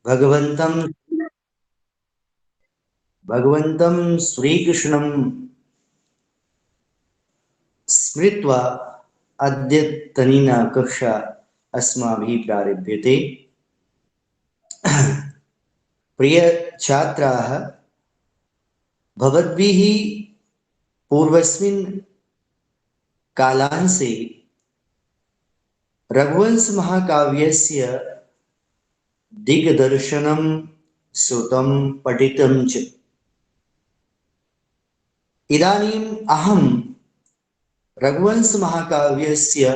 भगवन्तं भगवन्तं श्रीकृष्णं स्मृत्वा अद्यतनीना कक्षा अस्माभिः प्रारभ्यते। प्रिय छात्राः, भवद्भिः पूर्वस्मिन् कालांशे रघुवंश महाकाव्यस्य दिग्दर्शनं श्रुतं पठितं च। इदानीम् अहं रघुवंश महाकाव्यस्य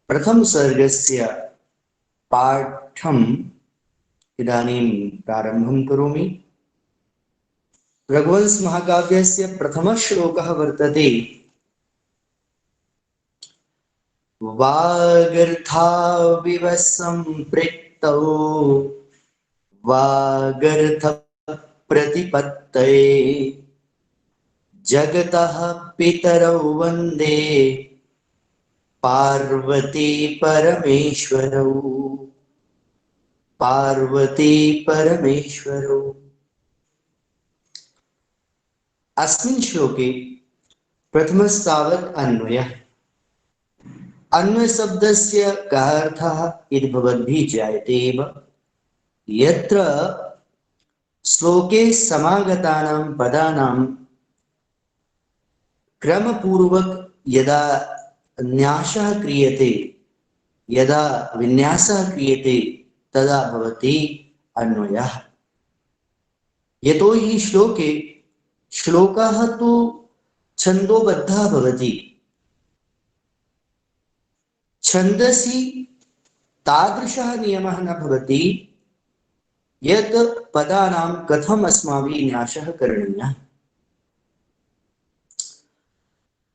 प्रथम सर्गस्य पाठम् इदानीं प्रारम्भं करोमि। रघुवंश महाकाव्यस्य प्रथमः श्लोकः वर्तते, वागर्थाविव सम्पृक्तौ वागर्थ प्रतिपत्तये जगतः पितरौ वन्दे पार्वती परमेश्वरौ। पार्वती परमेश्वरौ। अस्मिन् श्लोके प्रथमस्तावत् अन्वयः। अन्वयशब्दस्य कः अर्थः इति भवद्भिः ज्ञायते एव। यत्र श्लोके समागतानां पदानां क्रमपूर्वक यदा न्यासः क्रियते, यदा विन्यासः क्रियते, तदा भवति अन्वयः। यतो हि श्लोके श्लोकः तु छन्दोबद्धः भवति। छन्दसि तादृशः नियमः न भवति यत् पदानां कथम् अस्माभिः न्यासः करणीयः।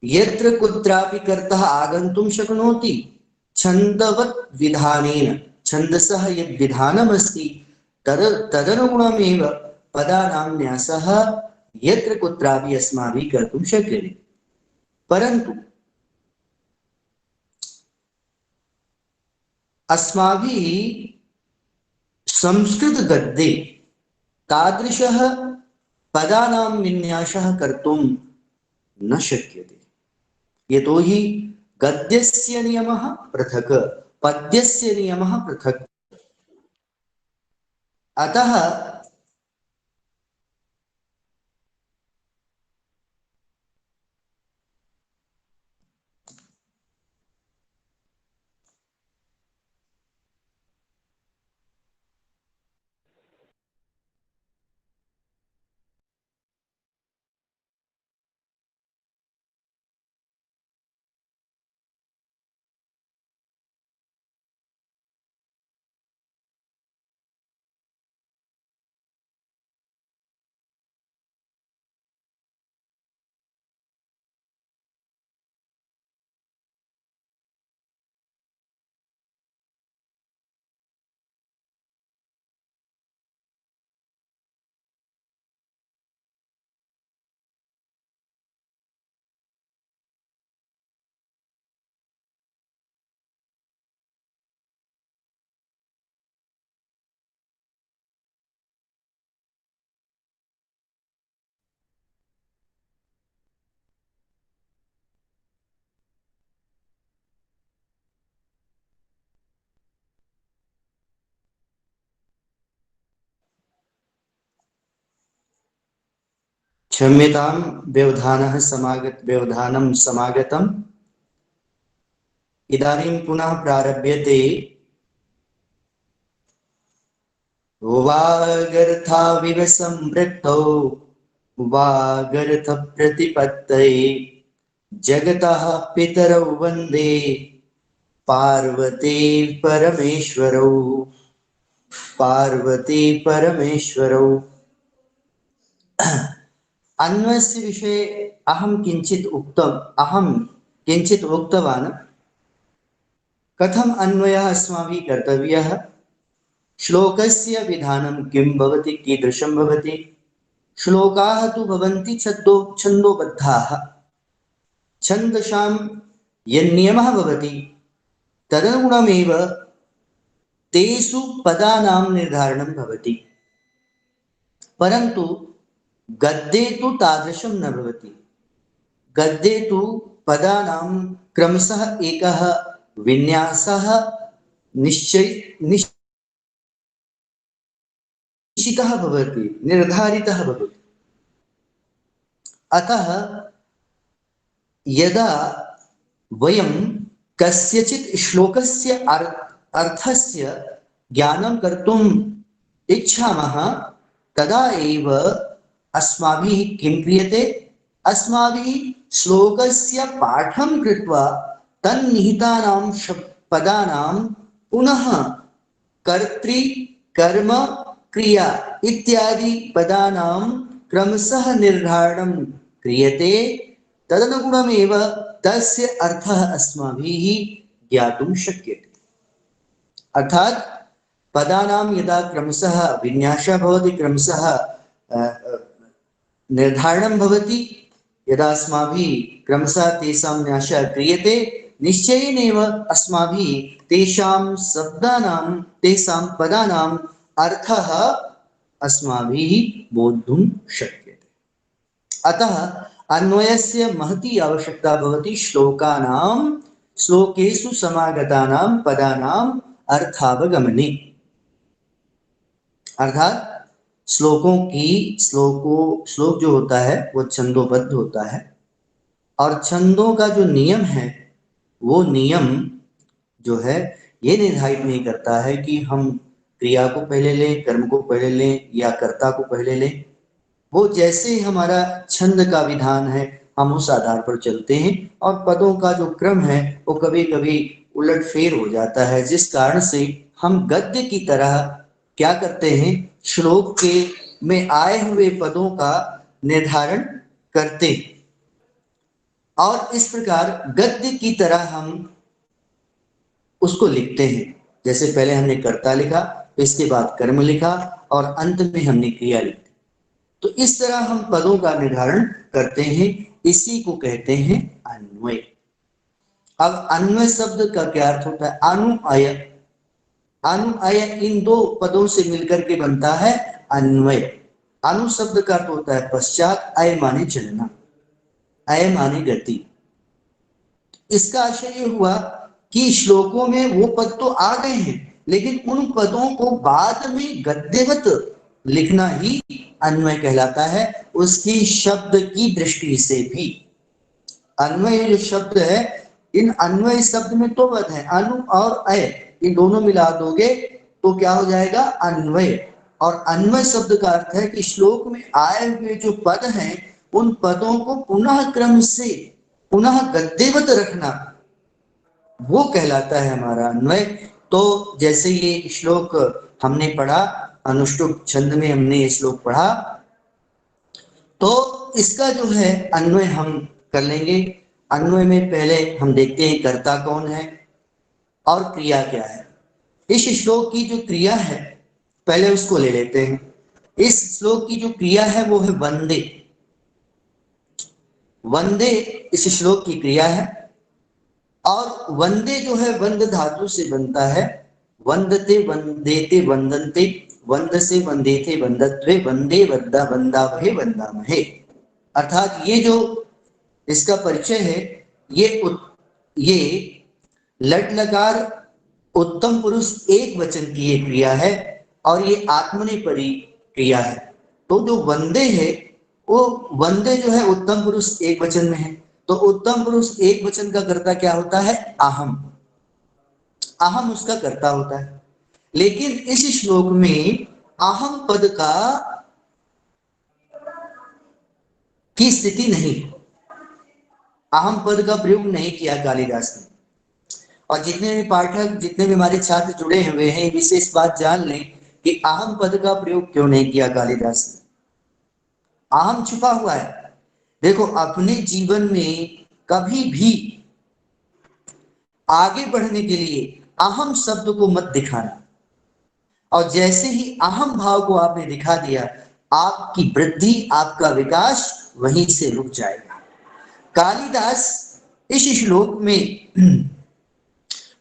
यत्र कुत्रापि कर्तः आगन्तुं शक्नोति छन्दवत् विधानेन। छन्दसः यद् विधानमस्ति तदनुगुणमेव पदानां न्यासः यत्र कुत्रापि अस्माभिः कर्तुं शक्यते। परन्तु अस्माभिः संस्कृत गद्ये तादृशः पदानां विन्यासः कर्तुं न शक्यते। यतो हि गद्यस्य नियमः पृथक्, पद्यस्य नियमः पृथक्। अतः क्षम्यतां, व्यवधानं समागतम्। इदानीं पुनः प्रारभ्यते। वागर्थाविव सम्पृक्तौ वागर्थ प्रतिपत्तये जगतः पितरौ वन्दे पार्वती परमेश्वरौ। पार्वती परमेश्वरौ। अन्वयस्य विषये अहं किञ्चित् उक्तवान्। कथम् अन्वयः अस्माभिः कर्तव्यः, श्लोकस्य विधानं किं भवति, कीदृशं भवति। श्लोकाः तु भवन्ति छन्दोबद्धाः। छन्दसां यन्नियमः भवति तदनुगुणमेव तेषु पदानां निर्धारणं भवति, परन्तु गद्ये तु तादृशं न भवति। गद्ये तु पदानां क्रमशः एकः विन्यासः निश्चितः भवति, निर्धारितः भवति। अतः यदा वयं कस्यचित् श्लोकस्य अर्थस्य ज्ञानं कर्तुम् इच्छामः, तदा एव अस्माभिः किं क्रियते? अस्माभिः श्लोकस्य पाठं कृत्वा तन्निहितानां पदानां पुनः कर्तृ कर्म क्रिया इत्यादि पदानां क्रमशः निर्धारणं क्रियते। तदनुगुणमेव तस्य अर्थः अस्माभिः ज्ञातुं शक्यते। अर्थात् पदानां यदा क्रमशः विन्यासः भवति, क्रमशः निर्धारणं भवति, यदा अस्माभिः क्रमशः तेषां न्यासः क्रियते, निश्चयेनैव अस्माभिः तेषां शब्दानां, तेषां पदानाम् अर्थः अस्माभिः बोद्धुं शक्यते। अतः अन्वयस्य महती आवश्यकता भवति श्लोकानां, श्लोकेषु समागतानां पदानाम् अर्थावगमने। अर्थात श्लोक जो होता है वो छंदोबद्ध होता है, और छंदों का जो नियम है वो नियम जो है ये निर्धारित नहीं करता है कि हम क्रिया को पहले लें, कर्म को पहले लें या कर्ता को पहले लें। वो जैसे हमारा छंद का विधान है हम उस आधार पर चलते हैं, और पदों का जो क्रम है वो कभी कभी उलटफेर हो जाता है, जिस कारण से हम गद्य की तरह क्या करते हैं, श्लोक के में आए हुए पदों का निर्धारण करते हैं, और इस प्रकार गद्य की तरह हम उसको लिखते हैं। जैसे पहले हमने कर्ता लिखा, इसके बाद कर्म लिखा, और अंत में हमने क्रिया लिखी। तो इस तरह हम पदों का निर्धारण करते हैं, इसी को कहते हैं अन्वय। अब अन्वय शब्द का क्या अर्थ होता है? अनुअय। अनुअय इन दो पदों से मिलकर के बनता है अन्वय। अनु शब्द का अर्थ होता है पश्चात, अय माने चलना, अय माने गति। इसका आशय ये हुआ कि श्लोकों में वो पद तो आ गए हैं, लेकिन उन पदों को बाद में गद्यवत लिखना ही अन्वय कहलाता है, उसकी शब्द की दृष्टि से भी। अन्वय जो शब्द है, इन अन्वय शब्द में तो पद है, अनु और अय, इन दोनों मिला दोगे तो क्या हो जाएगा? अन्वय। और अन्वय शब्द का अर्थ है कि श्लोक में आए हुए जो पद हैं उन पदों को पुनः क्रम से पुनः गद्यवत रखना, वो कहलाता है हमारा अन्वय। तो जैसे ये श्लोक हमने पढ़ा, अनुष्टुप छंद में हमने ये श्लोक पढ़ा, तो इसका जो है अन्वय हम कर लेंगे। अन्वय में पहले हम देखते हैं कर्ता कौन है और क्रिया क्या है। इस श्लोक की जो क्रिया है पहले उसको ले लेते हैं। इस श्लोक की जो क्रिया है वो है वंदे। वंदे इस श्लोक की क्रिया है, और वंदे जो है वंद धातु से बनता है। वंदते, वंदेते, वंदन्ते, वंद से वंदेते, वंदत्वे, वंदे, वद्दा, वंदावहे, वंदामहे। अर्थात ये जो इसका परिचय है, ये लट लकार उत्तम पुरुष एक वचन की ये क्रिया है, और ये आत्मनेपदी क्रिया है। तो जो वंदे है वो वंदे जो है उत्तम पुरुष एक वचन में है, तो उत्तम पुरुष एक वचन का कर्ता क्या होता है? अहम। अहम उसका कर्ता होता है। लेकिन इस श्लोक में अहम पद का की स्थिति नहीं, अहम पद का प्रयोग नहीं किया कालिदास ने। और जितने भी पाठक, जितने भी हमारे छात्र जुड़े हुए हैं, विशेष बात जान लें कि अहम पद का प्रयोग क्यों नहीं किया कालिदास ने। अहम छुपा हुआ है। देखो, अपने जीवन में कभी भी आगे बढ़ने के लिए अहम शब्द को मत दिखाना, और जैसे ही अहम भाव को आपने दिखा दिया, आपकी वृद्धि, आपका विकास वहीं से रुक जाएगा। कालिदास इस श्लोक में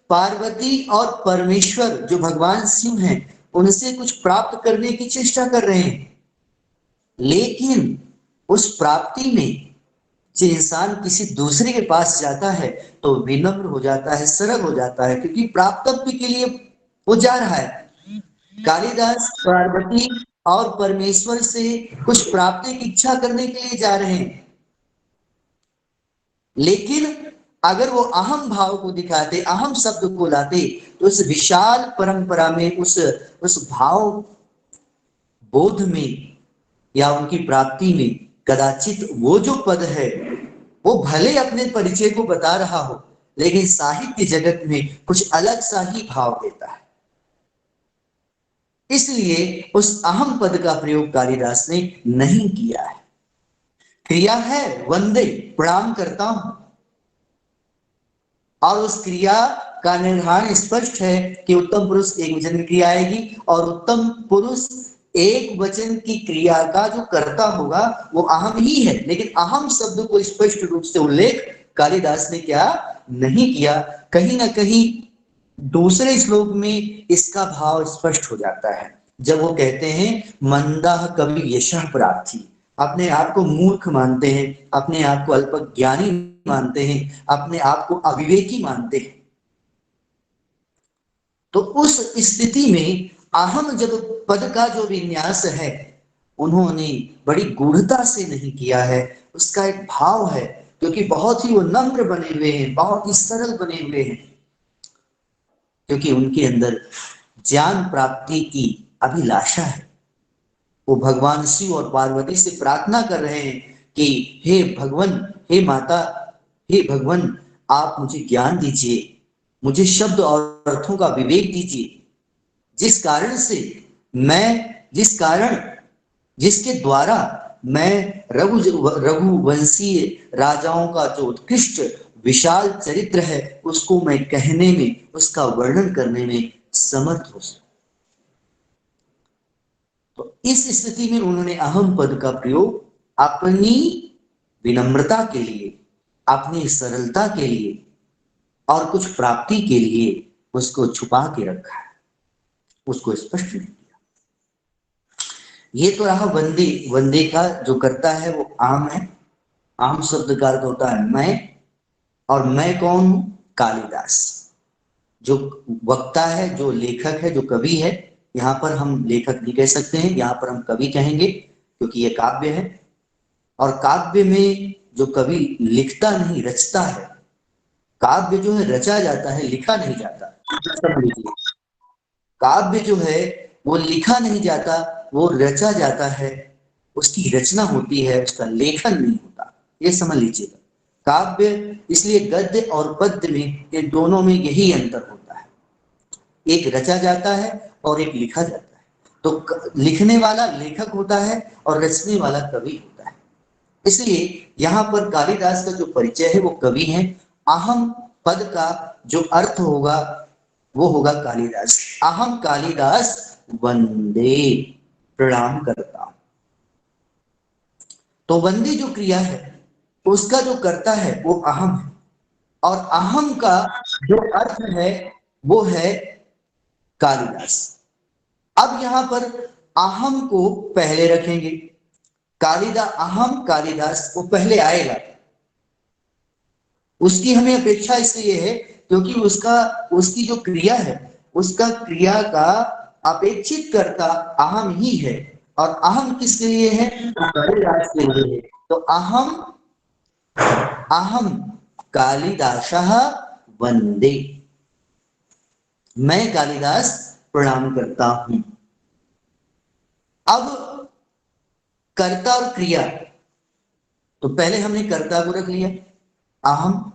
पार्वती और परमेश्वर जो भगवान शिव हैं उनसे कुछ प्राप्त करने की चेष्टा कर रहे हैं, लेकिन उस प्राप्ति में जो इंसान किसी दूसरे के पास जाता है तो विनम्र हो जाता है, सरल हो जाता है, क्योंकि प्राप्तव्य के लिए वो जा रहा है। कालिदास पार्वती और परमेश्वर से कुछ प्राप्ति की इच्छा करने के लिए जा रहे हैं, लेकिन अगर वो अहम भाव को दिखाते, अहम शब्द को लाते, तो उस विशाल परंपरा में, उस भाव बोध में या उनकी प्राप्ति में कदाचित वो जो पद है वो भले अपने परिचय को बता रहा हो, लेकिन साहित्य जगत में कुछ अलग सा ही भाव देता है। इसलिए उस अहम पद का प्रयोग कालिदास ने नहीं किया है। क्रिया है वंदे, प्रणाम करता हूं, और उस क्रिया का निर्धारण स्पष्ट है कि उत्तम पुरुष एक वचन की क्रिया आएगी, और उत्तम पुरुष एक वचन की क्रिया का जो कर्ता होगा वो अहम ही है, लेकिन अहम शब्द को स्पष्ट रूप से उल्लेख कालिदास ने क्या नहीं किया। कहीं ना कहीं दूसरे श्लोक में इसका भाव स्पष्ट हो जाता है, जब वो कहते हैं मंदाह कवि यशः प्रार्थी, अपने आप को मूर्ख मानते हैं, अपने आप को अल्पज्ञानी मानते हैं, अपने आप को अविवेकी मानते हैं। तो उस स्थिति में अहम जब पद का जो विन्यास है उन्होंने बड़ी गूढ़ता से नहीं किया है, उसका एक भाव है, क्योंकि बहुत ही वो नम्र बने हुए हैं, बहुत ही सरल बने हुए हैं, क्योंकि उनके अंदर ज्ञान प्राप्ति की अभिलाषा है। वो भगवान शिव और पार्वती से प्रार्थना कर रहे हैं कि हे भगवान, हे माता, हे भगवान, आप मुझे ज्ञान दीजिए, मुझे शब्द और अर्थों का विवेक दीजिए, जिस कारण से जिसके द्वारा मैं रघुवंशीय राजाओं का जो उत्कृष्ट विशाल चरित्र है उसको मैं कहने में, उसका वर्णन करने में समर्थ हो सकूं। तो इस स्थिति में उन्होंने अहम पद का प्रयोग अपनी विनम्रता के लिए, अपनी सरलता के लिए और कुछ प्राप्ति के लिए उसको छुपा के रखा है, उसको स्पष्ट नहीं किया। ये तो रहा वंदे। वंदे का जो करता है वो आम है। आम शब्द का अर्थ होता है मैं, और मैं कौन हूं? कालिदास, जो वक्ता है, जो लेखक है, जो कवि है। यहाँ पर हम लेखक नहीं कह सकते हैं, यहाँ पर हम कवि कहेंगे, क्योंकि ये काव्य है, और काव्य में जो कवि लिखता नहीं रचता है, काव्य जो है रचा जाता है, लिखा नहीं जाता। काव्य जो है वो लिखा नहीं जाता, वो रचा जाता है, उसकी रचना होती है, उसका लेखन नहीं होता, ये समझ लीजिएगा। काव्य, इसलिए गद्य और पद्य में, ये दोनों में यही अंतर होता है, एक रचा जाता है और एक लिखा जाता है। तो लिखने वाला लेखक होता है और रचने वाला कवि होता है। इसलिए यहाँ पर कालिदास का जो परिचय है वो कवि है। अहम पद का जो अर्थ होगा वो होगा कालिदास। अहम कालिदास वंदे, प्रणाम करता हूं। तो वंदे जो क्रिया है उसका जो करता है वो अहम है, और अहम का जो अर्थ है वो है कालिदास। अब यहां पर अहम को पहले रखेंगे, अहम कालिदास वो पहले आएगा। उसकी हमें अपेक्षा इसलिए है क्योंकि उसकी जो क्रिया है, उसका क्रिया का अपेक्षित कर्ता अहम ही है, और अहम किसके लिए है? कालिदास के लिए है। तो अहम कालिदासः वंदे, मैं कालिदास प्रणाम करता हूं। अब कर्ता और क्रिया, तो पहले हमने कर्ता को रख लिया अहम,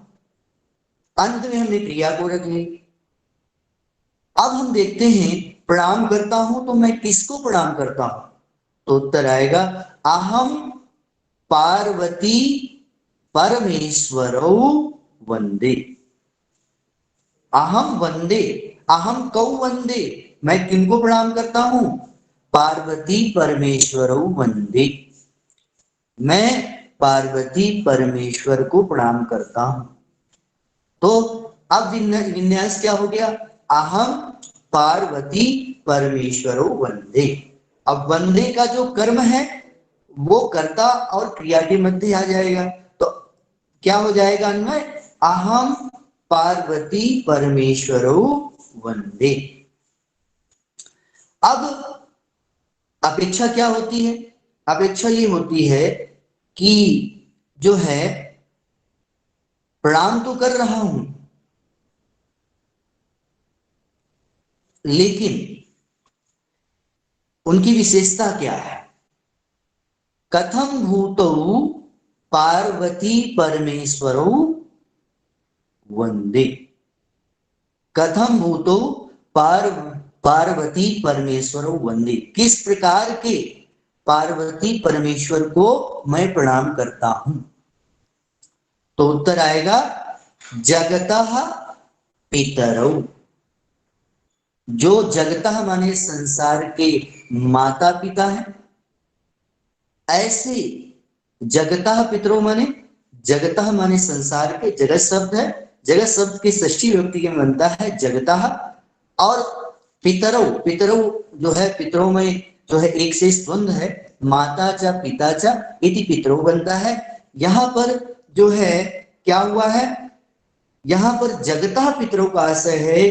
अंत में हमने क्रिया को रख ली। अब हम देखते हैं प्रणाम करता हूं तो मैं किसको प्रणाम करता हूं? तो उत्तर आएगा अहम पार्वती परमेश्वरौ वंदे। अहम वंदे, अहम कौ वंदे, मैं किनको प्रणाम करता हूं? पार्वती परमेश्वरौ वंदे, मैं पार्वती परमेश्वर को प्रणाम करता हूं। तो अब विन्यास क्या हो गया, अहम पार्वती परमेश्वरो वंदे। अब वंदे का जो कर्म है वो कर्ता और क्रिया के मध्य आ जाएगा, तो क्या हो जाएगा अन्वय, अहम पार्वती परमेश्वरो वंदे। अब अपेक्षा क्या होती है, अपेक्षा ये होती है कि जो है प्रणाम तो कर रहा हूं, लेकिन उनकी विशेषता क्या है, कथम भूतौ पार्वती परमेश्वरो वंदे। कथम भूतो पार्वती परमेश्वरो वंदे, किस प्रकार के पार्वती परमेश्वर को मैं प्रणाम करता हूं। तो उत्तर आएगा जगतः पितरौ। जो जगतः माने संसार के माता पिता है, ऐसे जगतः पितरों माने, जगतः माने संसार के, जगत शब्द है, जगत शब्द की षष्ठी विभक्ति के बनता है जगतः, और पितरौ, पितरौ जो है पितरों में जो है एक से द्वंद्व है, माता च पिता च इति पितरौ बनता है। यहां पर जो है क्या हुआ है, यहां पर जगतः पितरों का आशय है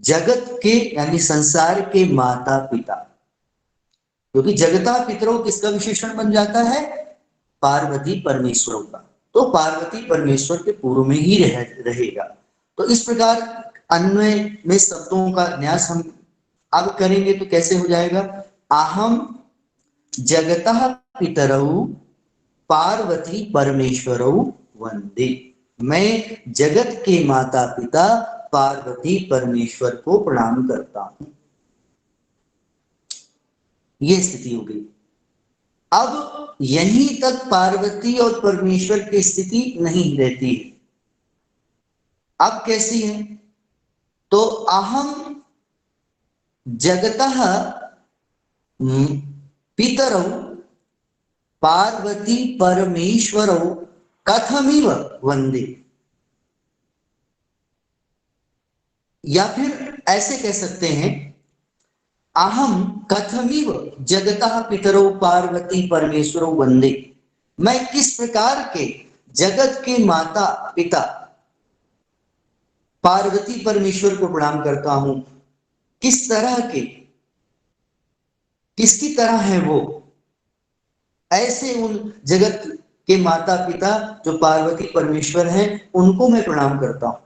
जगत के यानी संसार के माता पिता, क्योंकि जगता पितरों किसका विशेषण बन जाता है, पार्वती परमेश्वरों का, तो पार्वती परमेश्वर के पूर्व में ही रहेगा। तो इस प्रकार अन्वय में शब्दों का न्यास हम अब करेंगे तो कैसे हो जाएगा, अहम जगतः पितरौ पार्वती परमेश्वरौ वंदे। मैं जगत के माता पिता पार्वती परमेश्वर को प्रणाम करता हूं, ये स्थिति हो गई। अब यहीं तक पार्वती और परमेश्वर की स्थिति नहीं रहती है, अब कैसी है, तो अहम जगतः पितरौ पार्वती परमेश्वरौ कथमिव वंदे, या फिर ऐसे कह सकते हैं अहम कथमिव जगतः पितरौ पार्वती परमेश्वरौ वंदे। मैं किस प्रकार के जगत के माता पिता पार्वती परमेश्वर को प्रणाम करता हूं, किस तरह के, किसकी तरह है वो, ऐसे उन जगत के माता पिता जो पार्वती परमेश्वर हैं उनको मैं प्रणाम करता हूं।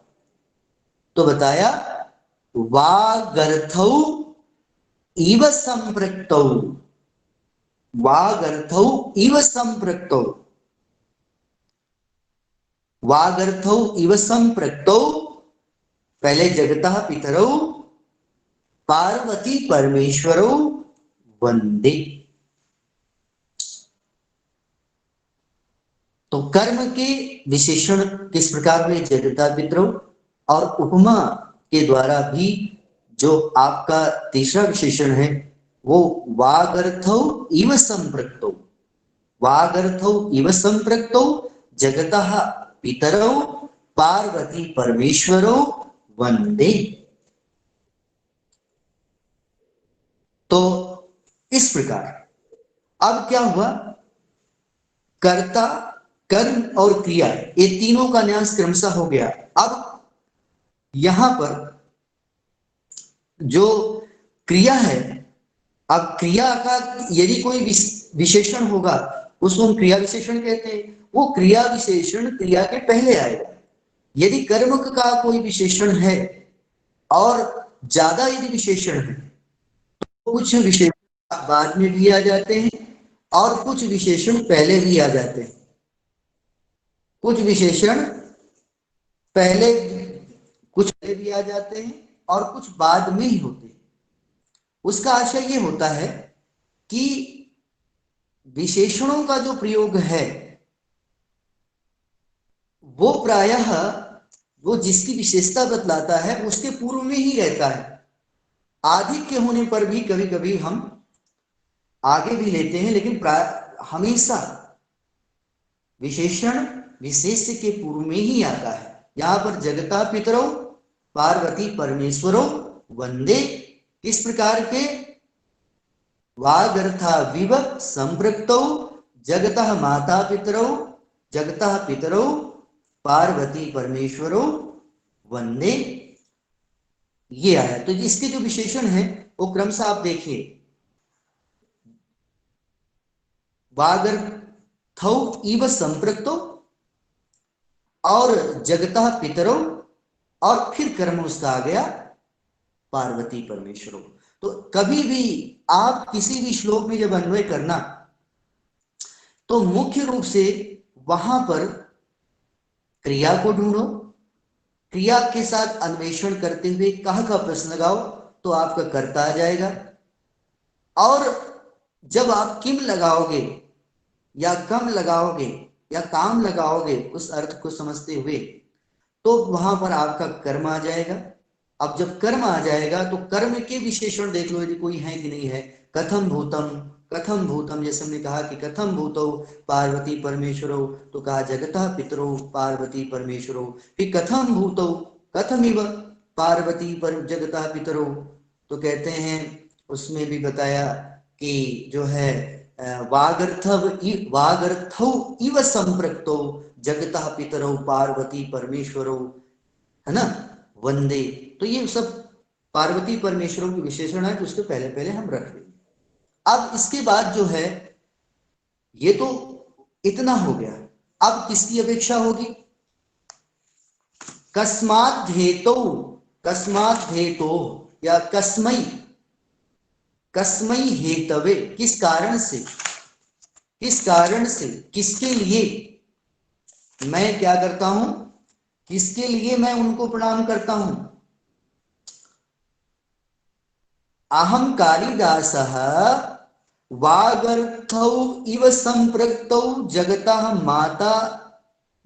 तो बताया वागर्थौ इव संपृक्तौ, वागर्थौ इव संपृक्तौ, वागर्थौ इव संपृक्तौ, पहले जगतः पितरौ पार्वती परमेश्वरौ वंदे। तो कर्म के विशेषण किस प्रकार में जगता पितरौ, और उपमा के द्वारा भी जो आपका तीसरा विशेषण है वो वागर्थौ इव संपृक्तौ, वागर्थौ इव संपृक्तौ जगतः पितरौ पार्वती परमेश्वरौ वंदे। तो इस प्रकार अब क्या हुआ, कर्ता कर्म और क्रिया ये तीनों का न्यास क्रमशः हो गया। अब यहां पर जो क्रिया है, अब क्रिया का यदि कोई विशेषण होगा उसको हम क्रिया विशेषण कहते हैं, वो क्रिया विशेषण क्रिया के पहले आएगा। यदि कर्म का कोई विशेषण है और ज्यादा यदि विशेषण है तो कुछ विशेषण बाद में भी आ जाते हैं और कुछ विशेषण पहले भी आ जाते हैं, कुछ विशेषण पहले कुछ पहले भी आ जाते हैं और कुछ बाद में ही होते हैं। उसका आशय ये होता है कि विशेषणों का जो प्रयोग है वो प्रायः वो जिसकी विशेषता बतलाता है उसके पूर्व में ही रहता है। आधिक्य होने पर भी कभी कभी हम आगे भी लेते हैं, लेकिन हमेशा विशेषण विशेष्य के पूर्व में ही आता है। यहाँ पर जगता पितरौ पार्वती परमेश्वरो वंदे किस प्रकार के, वागर्था विव संपृक्तौ जगतः माता पितरौ जगतः पितरौ पार्वती परमेश्वरो वंदे, ये आया। तो इसके जो विशेषण है वो क्रमशः आप देखिए, वागर्थौ इव संपृक्तो और जगतः पितरौ, और फिर कर्म उसका आ गया पार्वती परमेश्वरों। तो कभी भी आप किसी भी श्लोक में जब अन्वय करना तो मुख्य रूप से वहां पर क्रिया को ढूंढो, क्रिया के साथ अन्वेषण करते हुए कह का प्रश्न लगाओ तो आपका कर्ता आ जाएगा। और जब आप किम लगाओगे या कम लगाओगे या काम लगाओगे उस अर्थ को समझते हुए, तो वहां पर आपका कर्म आ जाएगा। अब जब कर्म आ जाएगा तो कर्म के विशेषण देख लो यदि कोई है कि नहीं है। कथम भूतम, कथम भूतम, जैसे हमने कहा कि कथम भूतो पार्वती परमेश्वरो, तो कहा जगतः पितरो पार्वती परमेश्वरो। फिर कथम भूतो कथमिव पार्वती पर जगतः पितरो, तो कहते हैं उसमें भी बताया कि जो है वागर्थौ इव संपृक्तो जगतः पितरो पार्वती परमेश्वरो, है ना, वंदे। तो ये सब पार्वती परमेश्वरों की विशेषण है, तो उसके पहले पहले हम रख लेंगे। अब इसके बाद जो है, ये तो इतना हो गया। अब किसकी अपेक्षा होगी, कस्मात् धेतो, कस्मात् धेतो या कस्मै, कस्मै हेतवे, किस कारण से, किस कारण से, किसके लिए मैं क्या करता हूं, किसके लिए मैं उनको प्रणाम करता हूं। अहम कालिदासः वागर्थौ इव संपृक्तौ जगतः माता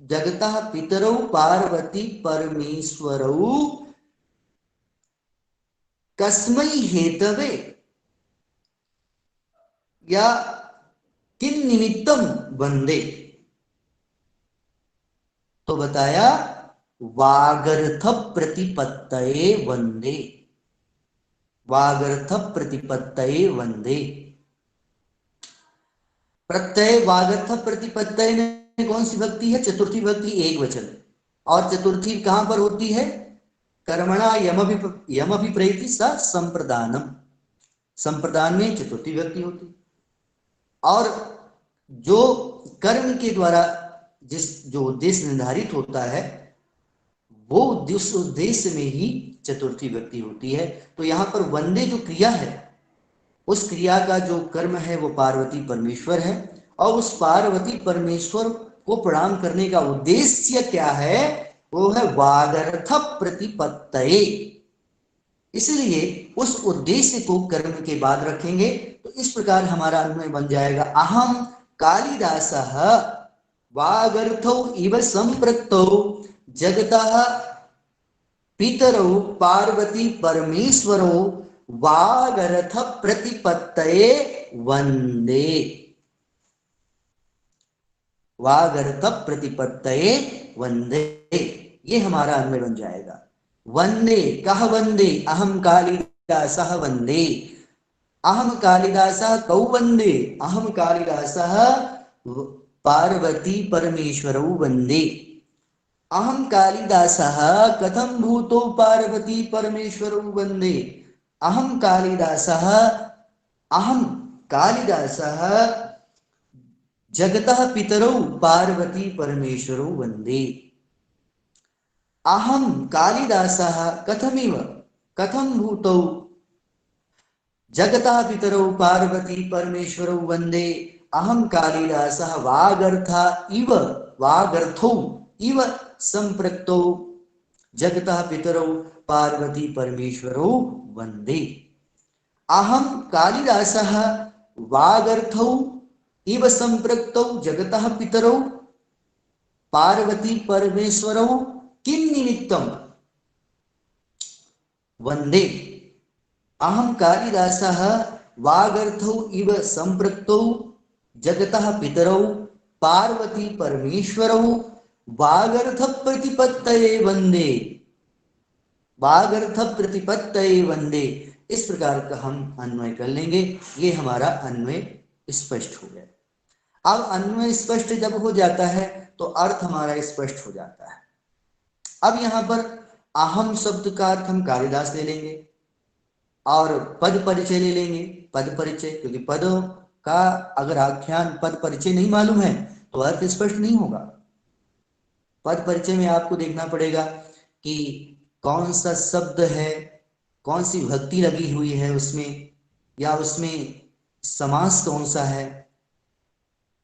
जगतः पितरौ पार्वती परमेश्वरौ कस्मै हेतवे या किन निमित्तम वंदे, तो बताया वागर्थ प्रतिपत्तये वंदे, वागर्थ प्रतिपत्तये वंदे। प्रत्यय वागर्थ प्रतिपत्तये में कौन सी भक्ति है, चतुर्थी भक्ति एक वचन, और चतुर्थी कहां पर होती है, कर्मणा यम अभिप्रेति स संप्रदानम, संप्रदान में चतुर्थी भक्ति होती। और जो कर्म के द्वारा जो उद्देश्य निर्धारित होता है वो उस उद्देश्य में ही चतुर्थी भक्ति होती है। तो यहां पर वंदे जो क्रिया है, उस क्रिया का जो कर्म है वो पार्वती परमेश्वर है, और उस पार्वती परमेश्वर को प्रणाम करने का उद्देश्य क्या है, वो है वागर्थ प्रतिपत्तये। इसलिए उस उद्देश्य को कर्म के बाद रखेंगे। तो इस प्रकार हमारा अन्वय बन जाएगा, अहम कालिदासः वागर्थौ इव संपृक्तौ जगतः पितरौ पार्वती परमेश्वरो वागर्थ प्रतिपत्तये वंदे, वागर्थ प्रतिपत्तये वंदे, ये हमारा अन्वय बन जाएगा। वंदे, कह वंदे, अहम कालिदासः वंदे, अहम कालिदासः कौ वंदे, अहम कालिदासः पार्वती परमेश्वरौ वंदे। अहम कालिदासः कथम भूतो पार्वती परमेश्वरौ वंदे, अहम कालिदासः, अहम कालिदासः जगतः पितरौ पार्वती परमेश्वरौ वंदे। अहम कालिदासः कथमिव कथम भूतौ जगतः पितरौ पार्वती परमेश्वरौ वंदे, अहम कालिदासः वागर्था इव वागर्थौ इव संपृक्तौ जगतः पितरौ पार्वती परमेश्वरौ वंदे। अहम कालिदासः वागर्थौ इव संपृक्तौ जगतः पितरौ पार्वती परमेश्वरौ किं निमित्तम वंदे। अहम कालिदासः वागर्थौ इव संपृक्तौ जगतः पितरौ पार्वती परमेश्वरौ वागर्थ प्रतिपत्तये वंदे, वागर्थ प्रतिपत्तये वंदे, इस प्रकार का हम अन्वय कर लेंगे। ये हमारा अन्वय स्पष्ट हो गया। अब अन्वय स्पष्ट जब हो जाता है तो अर्थ हमारा स्पष्ट हो जाता है। अब यहां पर अहम शब्द का अर्थ हम कालिदास ले लेंगे और पद परिचय ले लेंगे। पद परिचय, क्योंकि पदों का अगर आख्यान पद परिचय नहीं मालूम है तो अर्थ स्पष्ट नहीं होगा। पद परिचय में आपको देखना पड़ेगा कि कौन सा शब्द है, कौन सी विभक्ति लगी हुई है उसमें, या उसमें समास कौन सा है।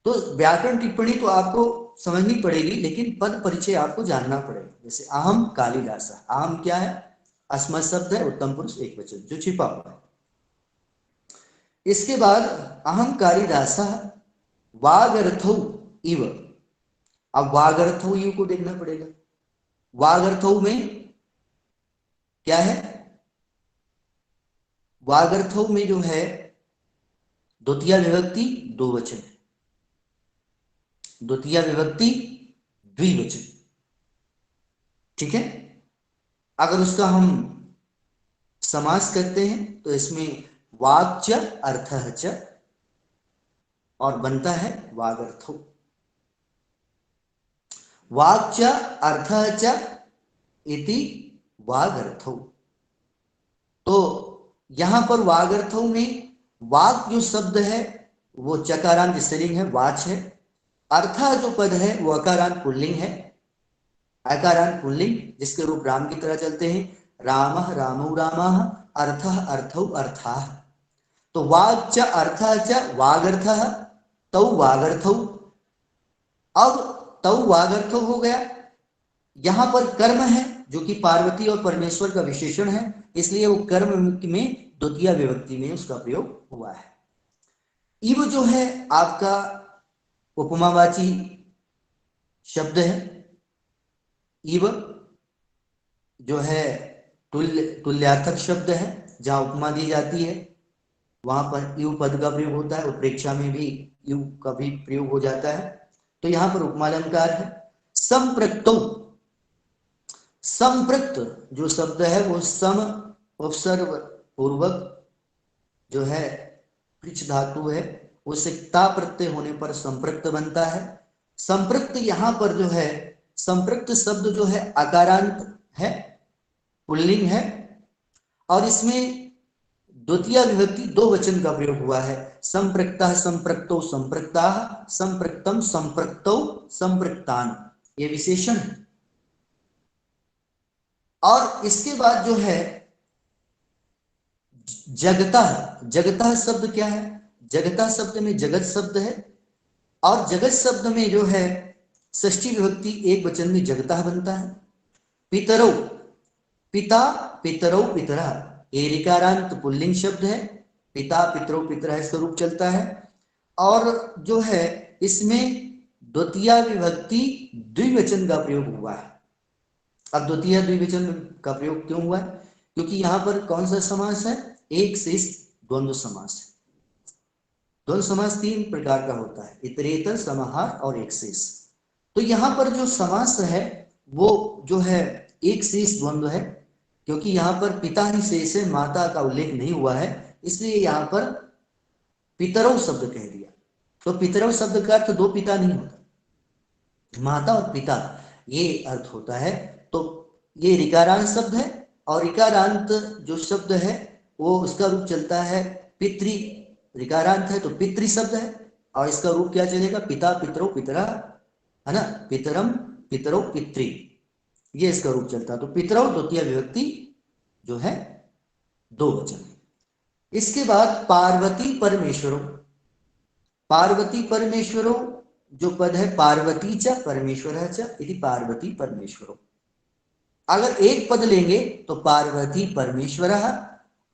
तो व्याकरण टिप्पणी तो आपको समझनी पड़ेगी, लेकिन पद परिचय आपको जानना पड़ेगा। जैसे अहम कालिदास, अहम क्या है? अस्मत् शब्द है, उत्तम पुरुष एक वचन जो छिपा हुआ है। इसके बाद अहम कालिदास वागर्थौ इव। अब वागर्थौ इव को देखना पड़ेगा। वागर्थौ में क्या है? वागर्थौ में जो है द्वितीय विभक्ति दो वचन, द्वितीय विभक्ति द्विवचन, ठीक है। अगर उसका हम समास करते हैं तो इसमें वाक्च अर्थः च और बनता है वागर्थौ। वाक्च अर्थः च इति वागर्थौ। तो यहां पर वागर्थौ में वाक जो शब्द है वो चकारांत स्त्रीलिंग है, वाच है। अर्थ जो पद है वो अकारांत पुल्लिंग है, अकारांत पुल्लिंग, जिसके रूप राम की तरह चलते हैं। रामः रामौ रामाः, अर्थः अर्थौ अर्थाः। तो वाच अर्थः च वागर्थः तौ वागर्थौ। अब तौ वागर्थौ हो गया। यहां पर कर्म है जो कि पार्वती और परमेश्वर का विशेषण है, इसलिए वो कर्म में द्वितीय विभक्ति में उसका प्रयोग हुआ है। इव जो है आपका उपमावाची शब्द है। इव जो है तुल्यार्थक शब्द है। जहां उपमा दी जाती है वहां पर इव पद का प्रयोग होता है, उत्प्रेक्षा में भी इव का भी प्रयोग हो जाता है। तो यहां पर उपमालंकार है। संप्रक्तौ, संप्रक्त जो शब्द है वो सम उपसर्ग पूर्वक जो है पृच्छ धातु है, उससे ता प्रत्यय होने पर संप्रक्त बनता है। संप्रक्त यहां पर जो है, संप्रक्त शब्द जो है अकारांत है, पुल्लिंग है, और इसमें द्वितीय विभक्ति दो वचन का प्रयोग हुआ है। संप्रक्तः संप्रक्तौ संप्रक्ताः, संप्रक्तम संप्रक्तौ संप्रक्तान, ये विशेषण है। और इसके बाद जो है जगता, जगता शब्द क्या है? जगता शब्द में जगत शब्द है, और जगत शब्द में जो है षष्ठी विभक्ति एक वचन में जगता बनता है। पितरौ, पिता पितरौ पितरः, ये ऋकारांत पुल्लिंग शब्द है। पिता पितरौ पितरः इसका रूप चलता है। और जो है इसमें द्वितीय विभक्ति द्विवचन का प्रयोग हुआ है। अब द्वितीय द्विवचन का प्रयोग क्यों हुआ है? क्योंकि यहां पर कौन सा समास है? एक शेष द्वंद्व समास है। द्वंद्व समास तीन प्रकार का होता है, इतरेतर, समाहार और एक शेष। तो यहां पर जो समास है वो जो है एक शेष द्वंद्व है, क्योंकि यहां पर पिता ही शेष है, माता का उल्लेख नहीं हुआ है, इसलिए यहां पर पितरौ शब्द कह दिया। तो पितरौ शब्द का अर्थ दो पिता नहीं होता, माता और पिता ये अर्थ होता है। तो ये ऋकारांत शब्द है, और ऋकारांत जो शब्द है वो उसका रूप चलता है पितृ। ऋकारांत है तो पितृ शब्द है, और इसका रूप क्या चलेगा? पिता पितरौ पितरा, है ना, पितरम पितरौ पितृ, ये इसका रूप चलता है। तो पितरौ द्वितीय विभक्ति जो है दो वचन है। इसके बाद पार्वती परमेश्वरों, पार्वती परमेश्वरों जो पद है पार्वती च परमेश्वर च इति पार्वती परमेश्वरों। अगर एक पद लेंगे तो पार्वती परमेश्वर,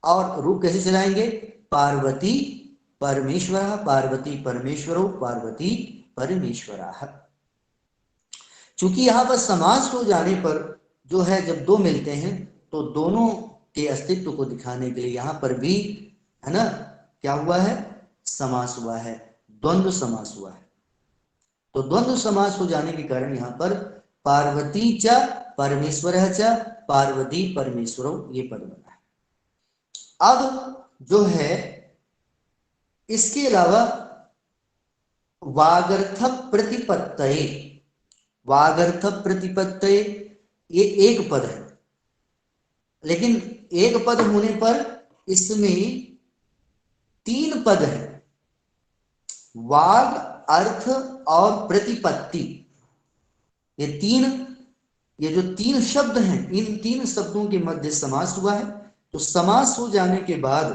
और रूप कैसे चलाएंगे? पार्वती परमेश्वर, पार्वती परमेश्वरों, पार्वती परमेश्वरा। चूंकि यहां पर समास हो जाने पर जो है जब दो मिलते हैं तो दोनों के अस्तित्व को दिखाने के लिए यहां पर भी, है ना, क्या हुआ है? समास हुआ है, द्वंद्व समास हुआ है। तो द्वंद्व समास हो जाने के कारण यहां पर पार्वती च परमेश्वरः च पार्वती परमेश्वरो, ये पद बना है। अब जो है इसके अलावा वागर्थ प्रतिपत्तये, वागर्थ प्रतिपत्तये ये एक पद है, लेकिन एक पद होने पर इसमें तीन पद है, वाग, अर्थ और प्रतिपत्ति। ये जो तीन शब्द हैं, इन तीन शब्दों के मध्य समास हुआ है। तो समास हो जाने के बाद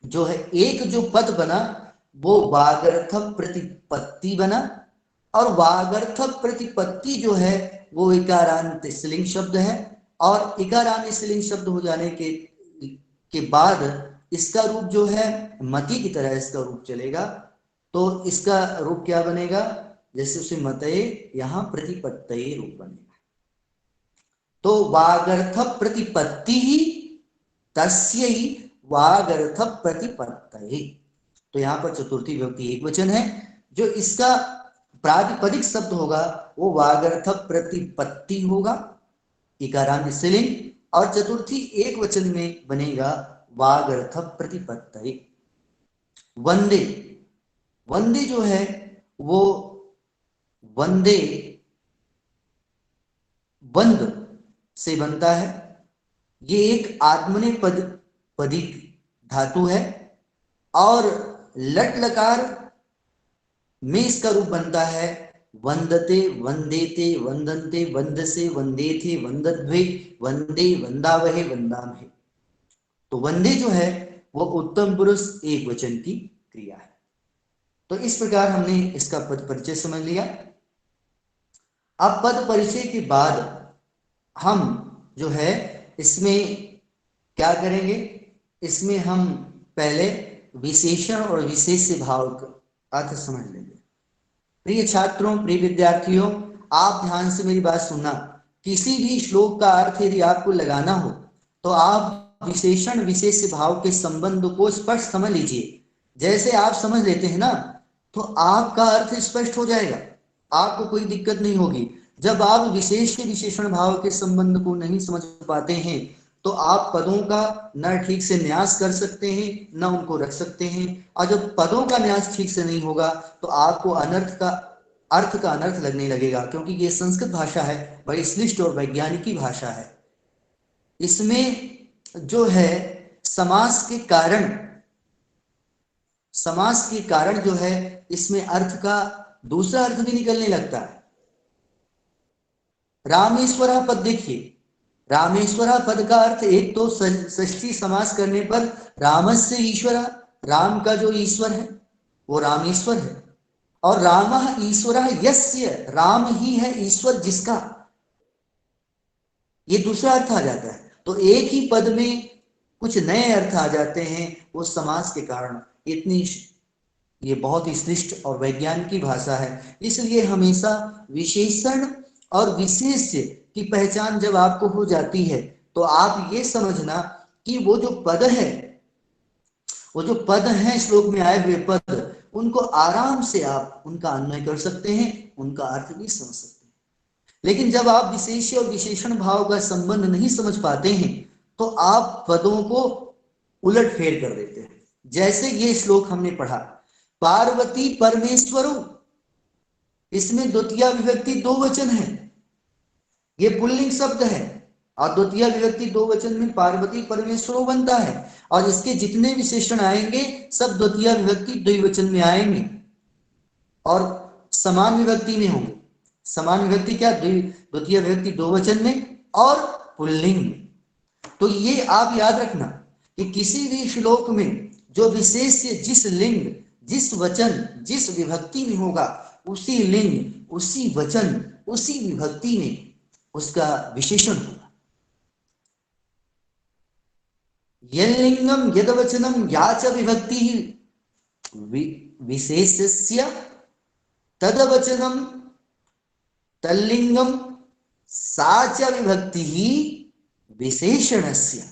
जो है एक जो पद बना वो वागर्थ प्रतिपत्ति बना, और वागर्थ प्रतिपत्ति जो है वो इकारांत स्त्रीलिंग शब्द है, और इकारांत स्त्रीलिंग शब्द हो जाने के बाद इसका रूप जो है मति की तरह इसका रूप चलेगा। तो इसका रूप क्या बनेगा, जैसे उसे मतये यहां प्रतिपत्तये रूप बनेगा। तो वागर्थ प्रतिपत्ति ही तस्य ही वागर्थ प्रतिपत्तये। तो यहां पर चतुर्थी विभक्ति एक वचन है, जो इसका प्रातिपदिक शब्द होगा वो वागर्थ प्रतिपत्ति होगा, इकारांत स्त्रीलिंग, और चतुर्थी एक वचन में बनेगा वागर्थ प्रतिपत्तये। वंदे, वंदे जो है वो वंदे वंद से बनता है। ये एक आत्मनेपद पदिक धातु है, और लट लकार में इसका रूप बनता है वंदते, वंदेते, वंदन्ते, वंदसे, वंदेथे, वंदध्वे, वंदे, वंदावहे, वंदामहे। तो वंदे जो है वो उत्तम पुरुष एक वचन की क्रिया है। तो इस प्रकार हमने इसका पद परिचय समझ लिया। अब पद परिचय के बाद हम जो है इसमें क्या करेंगे, इसमें हम पहले विशेषण और विशेष्य भाव का अर्थ समझ लेंगे। प्रिय छात्रों, प्रिय विद्यार्थियों, आप ध्यान से मेरी बात सुनना। किसी भी श्लोक का अर्थ यदि आपको लगाना हो तो आप विशेषण विशेष्य भाव के संबंध को स्पष्ट समझ लीजिए। जैसे आप समझ लेते हैं ना तो आपका अर्थ स्पष्ट हो जाएगा, आपको कोई दिक्कत नहीं होगी। जब आप विशेष के विशेषण भाव के संबंध को नहीं समझ पाते हैं तो आप पदों का न ठीक से न्यास कर सकते हैं न उनको रख सकते हैं, और जब पदों का न्यास ठीक से नहीं होगा तो आपको अर्थ का अनर्थ लगने लगेगा, क्योंकि ये संस्कृत भाषा है, बड़ी श्लिष्ट और वैज्ञानिकी भाषा है। इसमें जो है समास के कारण जो है इसमें अर्थ का दूसरा अर्थ भी निकलने लगता है। रामेश्वरा पद देखिए, रामेश्वरा पद का अर्थ एक तो षष्ठी समास करने पर रामस्य ईश्वरा, राम का जो ईश्वर है वो रामेश्वर है, और रामः ईश्वरः यस्य, राम ही है ईश्वर जिसका, ये दूसरा अर्थ आ जाता है। तो एक ही पद में कुछ नए अर्थ आ जाते हैं वो समास के कारण। ये बहुत ही श्लिष्ट और वैज्ञानिक भाषा है, इसलिए हमेशा विशेषण और विशेष्य की पहचान जब आपको हो जाती है तो आप ये समझना कि वो जो पद हैं श्लोक में आए हुए पद, उनको आराम से आप उनका अन्वय कर सकते हैं, उनका अर्थ भी समझ सकते हैं। लेकिन जब आप विशेष्य और विशेषण भाव का संबंध नहीं समझ पाते हैं तो आप पदों को उलट फेर कर देते हैं। जैसे ये श्लोक हमने पढ़ा, पार्वती परमेश्वरो, इसमें द्वितीय विभक्ति दो वचन है, ये पुल्लिंग शब्द है, और द्वितीय विभक्ति दो वचन में पार्वती परमेश्वरो बनता है, और इसके जितने विशेषण आएंगे सब द्वितीय विभक्ति द्विवचन में आएंगे और समान विभक्ति में होंगे। समान विभक्ति क्या, द्वितीय विभक्ति दो वचन में और पुल्लिंग में। तो ये आप याद रखना कि किसी भी श्लोक में जो विशेष जिस लिंग, जिस वचन, जिस विभक्ति में होगा, उसी लिंग, उसी वचन, उसी विभक्ति में उसका विशेषण होगा। यल्लिंगम यदवचनम या च विभक्ति विशेषस्य तदवचनम तल्लिंगम सा च विभक्ति विशेषणस्य।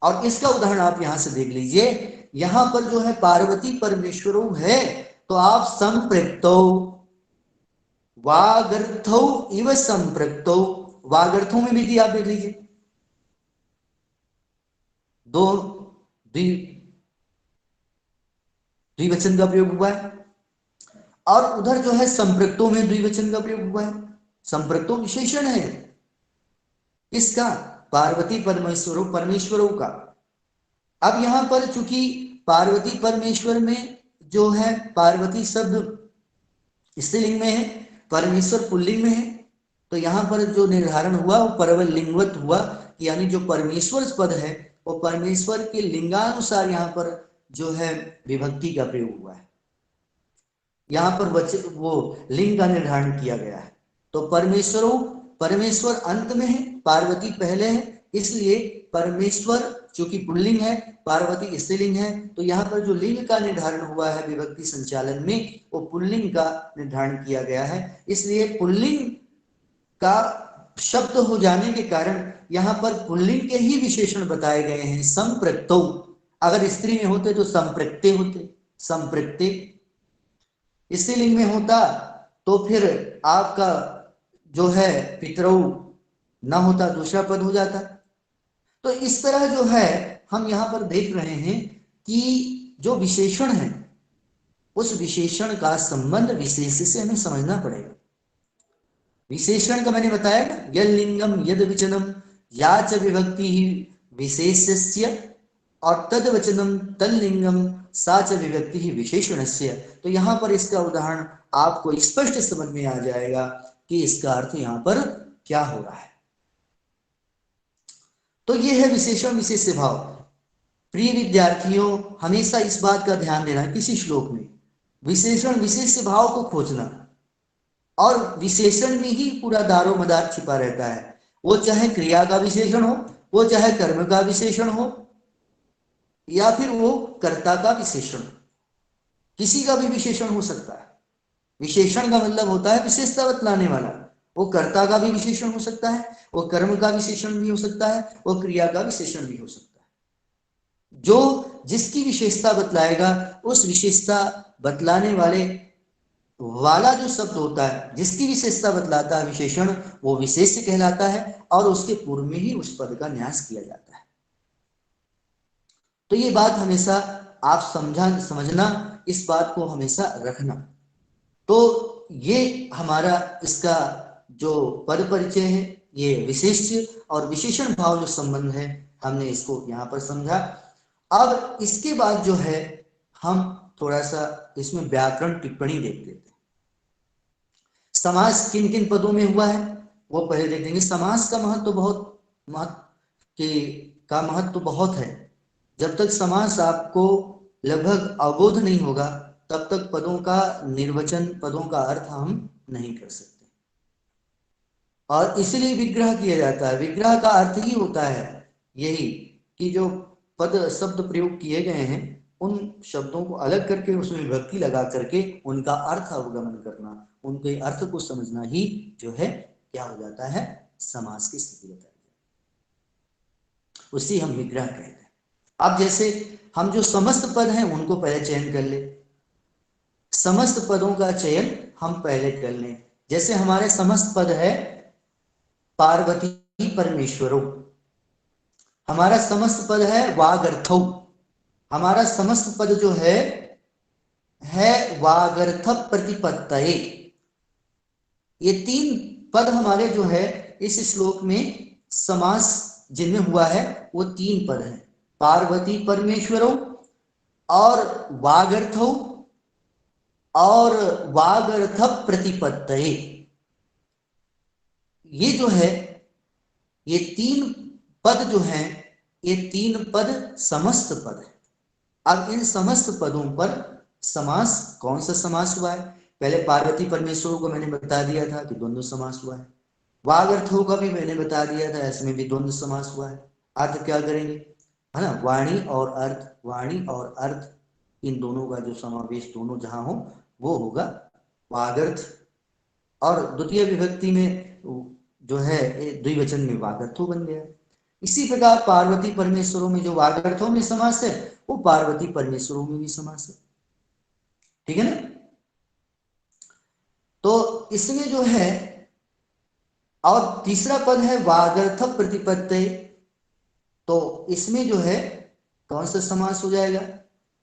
और इसका उदाहरण आप यहां से देख लीजिए, यहां पर जो है पार्वती परमेश्वरो है तो आप संप्रक्तो वागर्थौ इव संपृक्तौ, वागर्थों में भी आप देख लीजिए दो द्विवचन का प्रयोग हुआ है, और उधर जो है संपृक्तों में द्विवचन का प्रयोग हुआ है। संपृक्तों विशेषण है इसका, पार्वती परमेश्वरों परमेश्वरों का। अब यहां पर चूंकि पार्वती परमेश्वर में जो है पार्वती शब्द स्त्रीलिंग में है, परमेश्वर पुल्लिंग में है, तो यहां पर जो निर्धारण हुआ वो परवल लिंगवत हुआ, यानी जो परमेश्वर पद है वो परमेश्वर के लिंगानुसार यहाँ पर जो है विभक्ति का प्रयोग हुआ है। यहाँ पर वो लिंग का निर्धारण किया गया है। तो परमेश्वर अंत में है, पार्वती पहले है, इसलिए परमेश्वर चूंकि पुल्लिंग है, पार्वती स्त्रीलिंग है, तो यहाँ पर जो लिंग का निर्धारण हुआ है विभक्ति संचालन में वो पुल्लिंग का निर्धारण किया गया है। इसलिए पुल्लिंग का शब्द हो जाने के कारण यहाँ पर पुल्लिंग के ही विशेषण बताए गए हैं। संप्रक्तौ, अगर स्त्री में होते तो संप्रक्ते होते, संप्रक्ते। स्त्रीलिंग में होता तो फिर आपका जो है पितरौ ना होता, दूसरा पद हो जाता। तो इस तरह जो है हम यहाँ पर देख रहे हैं कि जो विशेषण है उस विशेषण का संबंध विशेष से हमें समझना पड़ेगा। विशेषण का मैंने बताया ना, यद लिंगम यद वचनम या च विभक्ति ही विशेषस्य, और तद वचनम तल्लिंगम सा च विभक्ति ही विशेषणस्य। तो यहाँ पर इसका उदाहरण आपको स्पष्ट समझ में आ जाएगा कि इसका अर्थ यहाँ पर क्या हो रहा है। तो ये है विशेषण विशेष्य भाव। प्रिय विद्यार्थियों, हमेशा इस बात का ध्यान देना, किसी श्लोक में विशेषण विशेष्य भाव को खोजना, और विशेषण में ही पूरा दारो मदार छिपा रहता है। वो चाहे क्रिया का विशेषण हो, वो चाहे कर्म का विशेषण हो, या फिर वो कर्ता का विशेषण, किसी का भी विशेषण हो सकता है। विशेषण का मतलब होता है विशेषता बतलाने वाला। वो कर्ता का भी विशेषण हो सकता है, वो कर्म का विशेषण भी हो सकता है, वो क्रिया का विशेषण भी हो सकता है। जो जिसकी विशेषता बतलाएगा उस विशेषता बतलाने वाला जो शब्द होता है, जिसकी विशेषता बतलाता है विशेषण, वो विशेष्य कहलाता है, और उसके पूर्व में ही उस पद का न्यास किया जाता है। तो ये बात हमेशा आप समझना, इस बात को हमेशा रखना। तो ये हमारा इसका जो पद परिचय है, ये विशेष्य और विशेषण भाव जो संबंध है, हमने इसको यहाँ पर समझा। अब इसके बाद जो है हम थोड़ा सा इसमें व्याकरण टिप्पणी देख लेते हैं। समास किन किन पदों में हुआ है वो पहले देख लेंगे। समास का महत्व बहुत है। जब तक समास आपको लगभग अवबोध नहीं होगा तब तक पदों का निर्वचन, पदों का अर्थ हम नहीं कर सकते, और इसलिए विग्रह किया जाता है। विग्रह का अर्थ ही होता है यही कि जो पद शब्द प्रयोग किए गए हैं उन शब्दों को अलग करके उसमें विभक्ति लगा करके उनका अर्थ अवगमन करना, उनके अर्थ को समझना ही जो है क्या हो जाता है, समास की स्थिति बताई, उसी हम विग्रह कहते हैं। अब जैसे हम जो समस्त पद हैं उनको पहले चयन कर ले, समस्त पदों का चयन हम पहले कर लें। जैसे हमारे समस्त पद है पार्वती परमेश्वरों, हमारा समस्त पद है वागर्थौ, हमारा समस्त पद जो है वागर्थ प्रतिपत्तये। ये तीन पद हमारे जो है इस श्लोक में समास जिनमें हुआ है वो तीन पद हैं, पार्वती परमेश्वरों और वागर्थौ और वागर्थ प्रतिपत्तये। ये जो है ये तीन पद जो हैं, ये तीन पद समस्त पद है। अब इन समस्त पदों पर समास कौन सा समास हुआ है, पहले पार्वती परमेश्वरों को मैंने बता दिया था कि द्वंद्व समास हुआ है, वागर्थों का भी मैंने बता दिया था, इसमें भी द्वंद्व समास हुआ है। अर्थ क्या करेंगे, है ना, वाणी और अर्थ, वाणी और अर्थ इन दोनों का जो समावेश दोनों जहां हो वो होगा वागर्थ, और द्वितीय विभक्ति में जो है द्विवचन में वागर्थो बन गया। इसी प्रकार पार्वती परमेश्वरों में जो वागर्थों में समास है वो पार्वती परमेश्वरों में भी समास है, ठीक है ना। तो इसमें जो है, और तीसरा पद है वागर्थ प्रतिपत्ति, तो इसमें जो है कौन सा समास हो जाएगा,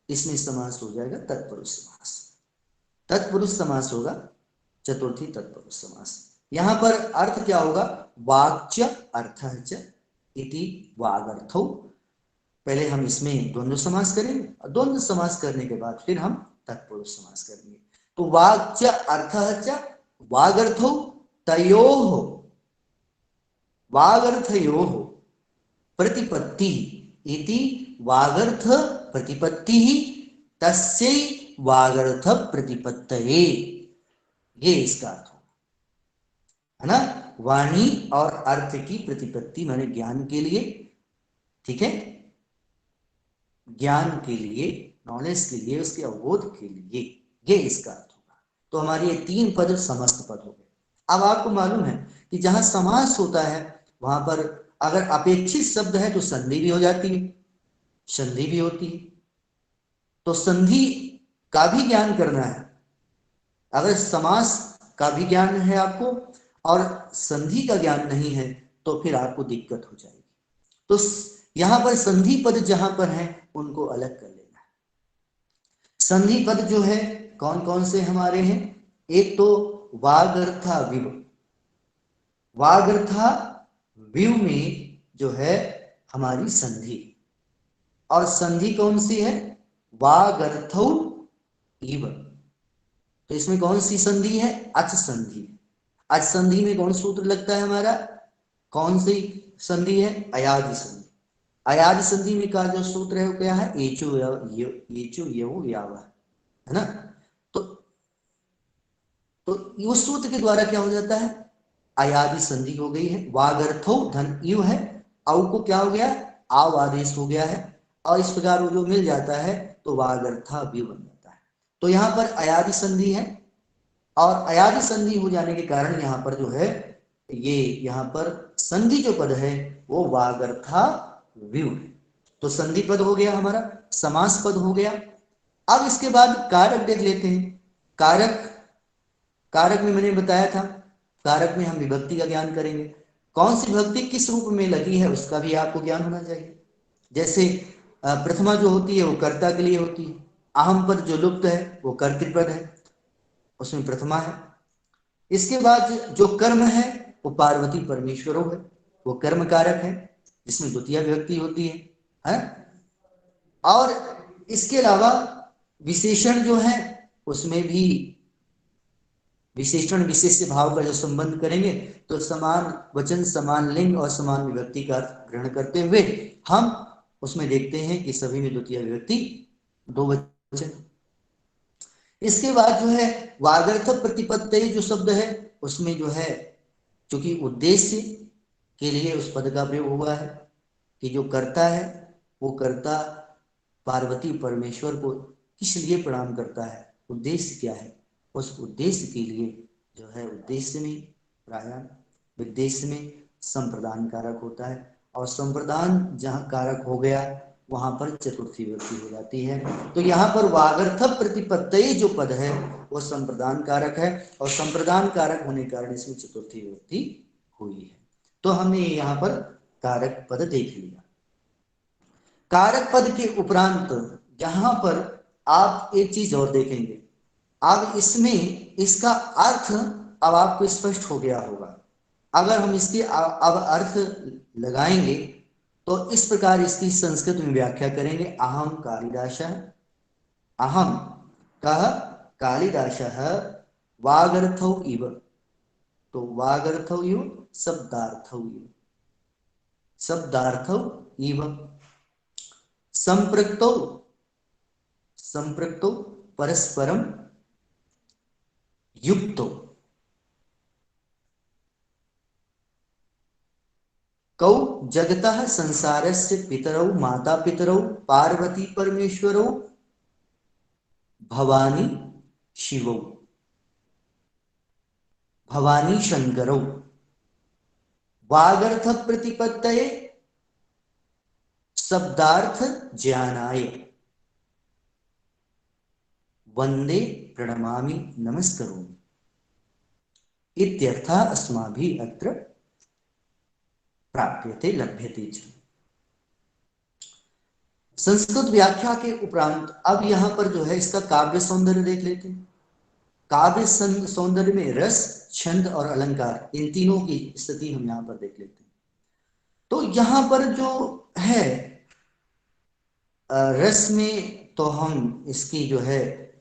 इसमें समास हो जाएगा तत्पुरुष समास। तत्पुरुष समास होगा, चतुर्थी तत्पुरुष समास। यहां पर अर्थ क्या होगा, वाक्य अर्थः च इति वागर्थौ। पहले हम इसमें द्वंद्व समास करेंगे और द्वंद्व समास करने के बाद फिर हम तत्पुरुष समास करेंगे। तो वाक्य अर्थः च वागर्थौ तयोः, वागर्थयोः प्रतिपत्ति इति वागर्थ प्रतिपत्ति तस्यै वागर्थ प्रतिपत्तये, ये इसका अर्थ है ना। वाणी और अर्थ की प्रतिपत्ति माने ज्ञान के लिए, ठीक है, ज्ञान के लिए, नॉलेज के लिए, उसके अवबोध के लिए, ये इसका अर्थ होगा। तो हमारे ये तीन पद समस्त पद हो गए। अब आपको मालूम है कि जहां समास होता है वहां पर अगर अपेक्षित शब्द है तो संधि भी हो जाती है, संधि भी होती है। तो संधि का भी ज्ञान करना है। अगर समास का भी ज्ञान है आपको और संधि का ज्ञान नहीं है तो फिर आपको दिक्कत हो जाएगी। तो यहां पर संधि पद जहां पर है उनको अलग कर लेना है। संधि पद जो है कौन कौन से हमारे हैं, एक तो वागर्था विव, वागर्था विव में जो है हमारी संधि, और संधि कौन सी है, वागर्थौ इव। तो इसमें कौन सी संधि है, अच संधि। अच संधि में कौन सूत्र लगता है हमारा, कौन सी संधि है, अयादि संधि। अयादि संधि में का जो सूत्र है वो क्या है, एचो एचो यव याव, है ना। तो उस सूत्र के द्वारा क्या हो जाता है, अयादि संधि हो गई है। वागर्थो धन यू है, औ को क्या हो गया, आव आदेश हो गया है, और इस प्रकार वो जो मिल जाता है तो वागर्था भी बन जाता है। तो यहाँ पर अयादि संधि है, और अयादि संधि हो जाने के कारण यहाँ पर जो है ये यहाँ पर संधि जो पद है वो वागर्था व्यू है। तो संधि पद हो गया हमारा, समास पद हो गया। अब इसके बाद कारक देख लेते हैं। कारक, कारक में मैंने बताया था, कारक में हम विभक्ति का ज्ञान करेंगे। कौन सी विभक्ति किस रूप में लगी है उसका भी आपको ज्ञान होना चाहिए। जैसे प्रथमा जो होती है वो कर्ता के लिए होती है, अहम पद जो लुप्त है वो कर्तृपद है, उसमें प्रथमा है। इसके बाद जो कर्म है वो पार्वती परमेश्वरों है, वो कर्म कारक है जिसमें द्वितीय विभक्ति होती है। और इसके अलावा विशेषण जो है उसमें भी विशेषण विशेष भाव का जो संबंध करेंगे तो समान वचन, समान लिंग और समान विभक्ति का ग्रहण करते हुए हम उसमें देखते हैं कि सभी में द्वितीय विभक्ति दो वचन। इसके बाद जो है वागर्थ प्रतिपत्ति जो शब्द है उसमें जो है चूंकि उद्देश्य के लिए उस पद का प्रयोग हुआ है कि जो करता है वो करता पार्वती परमेश्वर को किस लिए प्रणाम करता है, उद्देश्य क्या है, उस उद्देश्य के लिए जो है उद्देश्य में प्राय विद्देश्य में संप्रदान कारक होता है, और संप्रदान जहाँ कारक हो गया वहां पर चतुर्थी विभक्ति हो जाती है। तो यहाँ पर वागर्थ प्रतिपत्ति जो पद है वो संप्रदान कारक है, और संप्रदान कारक होने के कारण इसमें चतुर्थी विभक्ति हुई है। तो हमने यहाँ पर कारक पद देख लिया। कारक पद के उपरांत यहां पर आप एक चीज और देखेंगे। अब इसमें इसका अर्थ अब आपको स्पष्ट हो गया होगा। अगर हम इसके अब अर्थ लगाएंगे तो इस प्रकार इसकी संस्कृत में व्याख्या करेंगे। अहम कालिदासः, अहम कह कालिदासः वागर्थौ इव। तो वागर्थौ इव शब्दार्थौ इव, शब्दार्थौ इव संपृक्तौ, संपृक्तौ परस्परम युक्तो कौ जगतः संसारस्य पितरौ माता पितरौ पार्वती परमेश्वरौ भवानी शिवौ, भवानी शंकरौ वागर्थ प्रतिपत्तये शब्दार्थ ज्ञानाय वंदे प्रणमामि नमस्करोमि। इत्यर्थः अस्माभिः अत्र प्राप्यते लभ्यते च। संस्कृत व्याख्या के उपरांत अब यहाँ पर जो है इसका काव्य सौंदर्य देख लेते हैं। काव्य सौंदर्य में रस, छंद और अलंकार, इन तीनों की स्थिति हम यहाँ पर देख लेते हैं। तो यहाँ पर जो है रस में तो हम इसकी जो है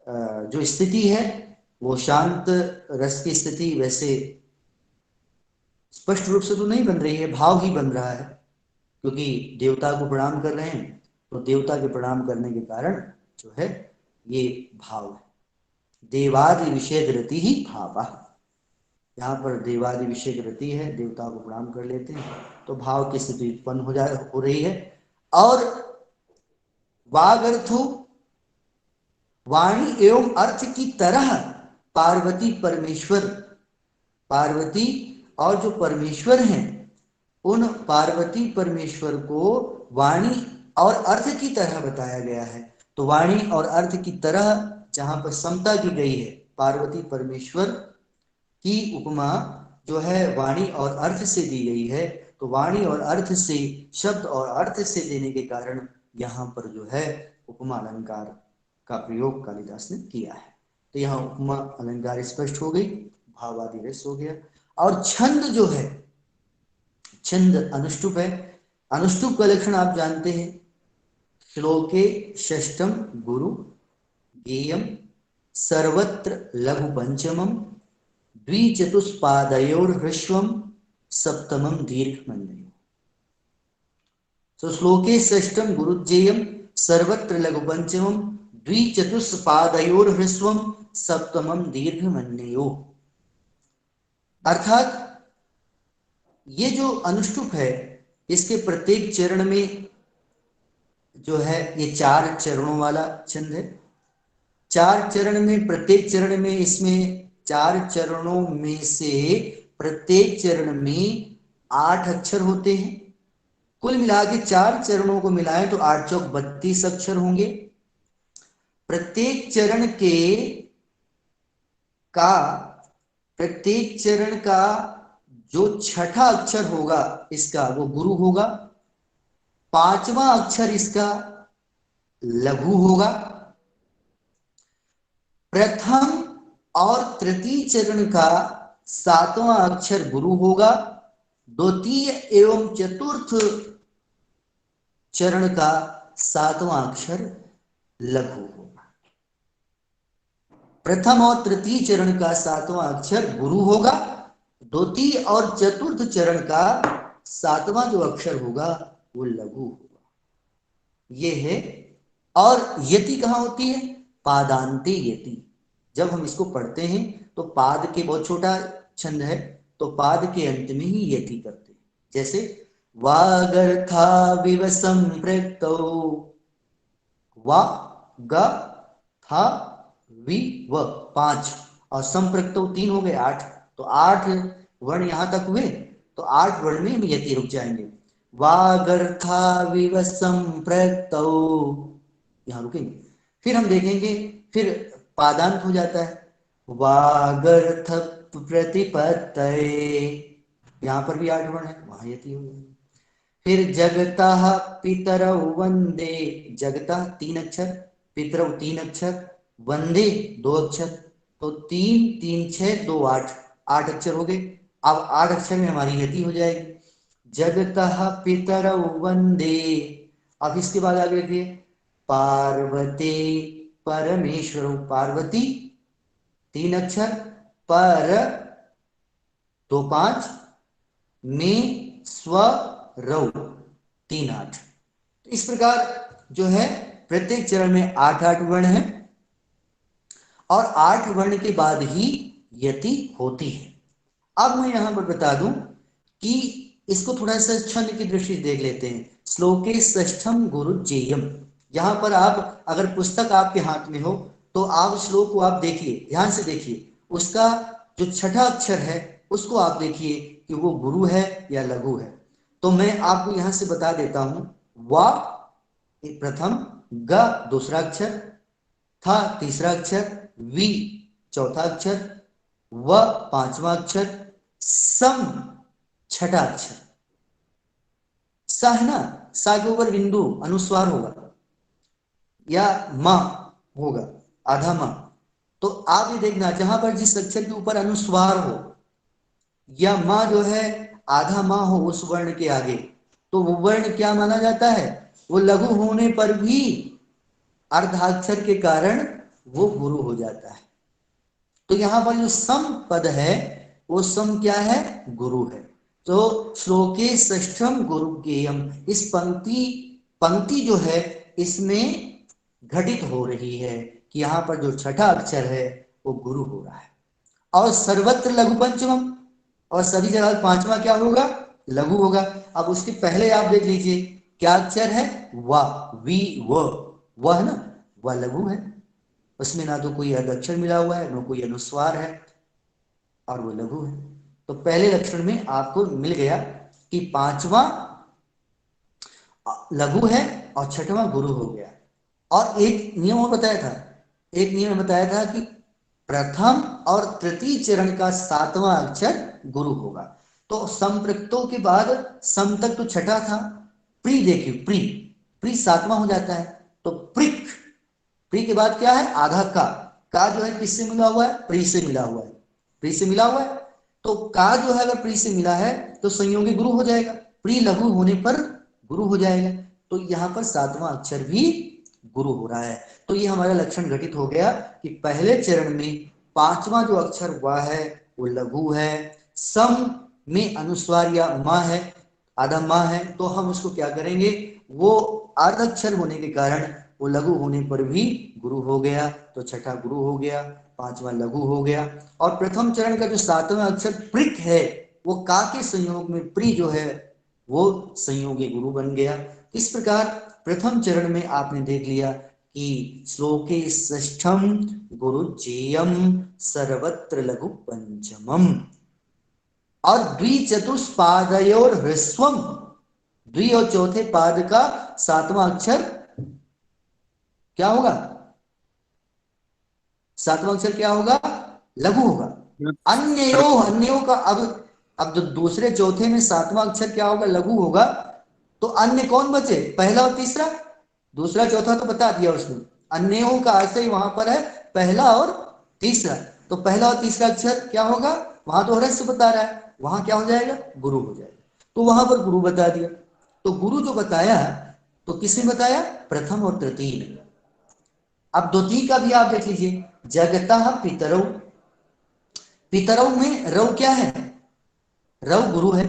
जो स्थिति है वो शांत रस की स्थिति वैसे स्पष्ट रूप से तो नहीं बन रही है, भाव ही बन रहा है, क्योंकि देवता को प्रणाम कर रहे हैं तो देवता के प्रणाम करने के कारण जो है ये भाव है। देवादि विषय रति ही भाव, यहाँ पर देवादि विषय रति है, देवता को प्रणाम कर लेते हैं तो भाव की स्थिति उत्पन्न हो रही है। और वागर्थो वाणी एवं अर्थ की तरह पार्वती परमेश्वर, पार्वती और जो परमेश्वर हैं उन पार्वती परमेश्वर को वाणी और अर्थ की तरह बताया गया है। तो वाणी और अर्थ की तरह जहां पर समता की गई है, पार्वती परमेश्वर की उपमा जो है वाणी और अर्थ से दी गई है, तो वाणी और अर्थ से, शब्द और अर्थ से देने के कारण यहाँ पर जो है उपमा अलंकार का प्रयोग कालिदास ने किया है। तो यहाँ उपमा अलंकार स्पष्ट हो गई, भावादि रस हो गया। और छंद जो है, छंद अनुष्टुप है। अनुष्टुप का लक्षण आप जानते हैं, श्लोके षष्ठम गुरु गेयम सर्वत्र लघु पंचमम द्विचतुष्पादयोर्ह्रस्वम सप्तमम दीर्घमन्यः। तो श्लोके षष्ठम गुरुज्जेयम सर्वत्र लघु पंचमम द्विचतुष्पादयोर्ह्रस्वम सप्तमम दीर्घमन्यः। अर्थात ये जो अनुष्टुप है इसके प्रत्येक चरण में जो है ये 4 चरणों वाला छंद है। 4 चरण में, प्रत्येक चरण में इसमें 4 चरणों में से प्रत्येक चरण में 8 अक्षर होते हैं। कुल मिला के 4 चरणों को मिलाएं तो 8 चौक 32 अक्षर होंगे। प्रत्येक चरण का जो छठा अक्षर होगा इसका वो गुरु होगा, 5वां अक्षर इसका लघु होगा, प्रथम और तृतीय चरण का 7वां अक्षर गुरु होगा, द्वितीय एवं चतुर्थ चरण का 7वां अक्षर लघु होगा। प्रथम और तृतीय चरण का 7वां अक्षर गुरु होगा, द्वितीय और चतुर्थ चरण का 7वां जो अक्षर होगा वो लघु होगा। ये है। और यति कहाँ होती है? पादांते यति। जब हम इसको पढ़ते हैं तो पाद के, बहुत छोटा छंद है तो पाद के अंत में ही यति करते हैं। जैसे वागर्था विव संप्रक्तौ, वा ग था वि व 5 और संप्रक्तौ 3 हो गए 8, तो 8 वर्ण यहां तक हुए तो 8 वर्ण में हम यति रुक जाएंगे। वागर्था विव संप्रक्तौ, यहां रुकेंगे। फिर हम देखेंगे, फिर पादांत हो जाता है, वागर्थ प्रतिपत्तये, यहां पर भी 8 वर्ण है, वहां यति हो जाएगी। फिर जगतः पितरौ वंदे, जगतः 3 अक्षर, पितरौ 3 अक्षर, वंदे 2 अक्षर, तो 3 3 6 2 8, 8 अक्षर हो गए। अब 8 अक्षर में हमारी यति हो जाएगी, जगतः पितरौ वंदे। अब इसके बाद आगे देखिए, पार्वती परमेश्वर, पार्वती 3 अक्षर, पर 2 5, में स्व रौ 3 8। तो इस प्रकार जो है प्रत्येक चरण में 8 8 वर्ण है और 8 वर्ण के बाद ही यति होती है। अब मैं यहां पर बता दूं कि इसको थोड़ा सा छंद की दृष्टि से देख लेते हैं। श्लोके षष्ठम गुरुज्जेयम, यहां पर आप अगर पुस्तक आपके हाथ में हो तो आप श्लोक को आप देखिए, ध्यान से देखिए, उसका जो छठा अक्षर है उसको आप देखिए कि वो गुरु है या लघु है। तो मैं आपको यहां से बता देता हूं, वा प्रथम, ग दूसरा अक्षर, था तीसरा अक्षर, वी चौथा अक्षर, व पांचवा अक्षर, सम छठा अक्षर। सा है ना, सा के ऊपर बिंदु अनुस्वार होगा या मां होगा, आधा मां। तो आप ये देखना, जहां पर जिस अक्षर के ऊपर अनुस्वार हो या मां जो है आधा मां हो उस वर्ण के आगे, तो वो वर्ण क्या माना जाता है, वो लघु होने पर भी अर्धाक्षर के कारण वो गुरु हो जाता है। तो यहां पर जो सम पद है वो सम क्या है, गुरु है। तो श्लोके षष्ठम गुरु गेयम, इस पंक्ति जो है इसमें घटित हो रही है कि यहाँ पर जो छठा अक्षर है वो गुरु हो रहा है। और सर्वत्र लघु पंचमम, और सभी जगह पांचवा क्या होगा, लघु होगा। अब उसके पहले आप देख लीजिए क्या अक्षर है, वा, वी व है ना, वह लघु है, उसमें ना तो कोई अक्षर मिला हुआ है ना कोई अनुस्वार है और वो लघु है। तो पहले लक्षण में आपको मिल गया कि पांचवा लघु है और छठवां गुरु हो गया। और एक नियम और बताया था, एक नियम बताया था कि प्रथम और तृतीय चरण का सातवां अक्षर गुरु होगा। तो संप्रक्तों के बाद सम तक तो छठा था, प्री देखिए, प्री प्री सातवां हो जाता है। तो प्रिक, प्री के बाद क्या है, आधा का जो है किससे मिला हुआ है, प्री से मिला हुआ है, प्री से मिला हुआ है। तो का जो है अगर प्री से मिला है तो संयोगी गुरु हो जाएगा, प्री लघु होने पर गुरु हो जाएगा। तो यहाँ पर सातवां अक्षर भी गुरु हो रहा है। तो ये हमारा लक्षण घटित हो गया कि पहले चरण में पांचवा जो अक्षर हुआ है वो लघु है, सम में अनुस्वार या माँ है, आधा माँ है, तो हम उसको क्या करेंगे, वो अर्ध अक्षर होने के कारण वो लघु होने पर भी गुरु हो गया, तो छठा गुरु हो गया, पांचवा लघु हो गया। और प्रथम चरण का जो सातवां अक्षर प्रिक है वो का के संयोग में प्री जो है वो संयोगी गुरु बन गया। इस प्रकार प्रथम चरण में आपने देख लिया कि श्लोके षष्ठम गुरु जेयम सर्वत्र लघु पंचमम। और द्विचतुष्पादयोर ह्रस्वम, द्वि और चौथे पाद का सातवां अक्षर क्या होगा, सातवां अक्षर क्या होगा, लघु होगा। अन्यो, अन्यो का अब जो दूसरे चौथे में सातवां अक्षर क्या होगा, लघु होगा। तो अन्य कौन बचे, पहला और तीसरा, दूसरा चौथा तो बता दिया उसने, अन्यों का आशय वहां पर है पहला और तीसरा। तो पहला और तीसरा अक्षर क्या होगा, वहां तो ह्रस्व बता रहा है, वहां क्या हो जाएगा, गुरु हो जाएगा। तो वहां पर गुरु बता दिया। तो गुरु जो बताया तो किसने बताया, प्रथम और तृतीय। अब द्वितीय का भी आप देख लीजिए, जगतः पितरौ, पितरौ में रव क्या है, रव गुरु है,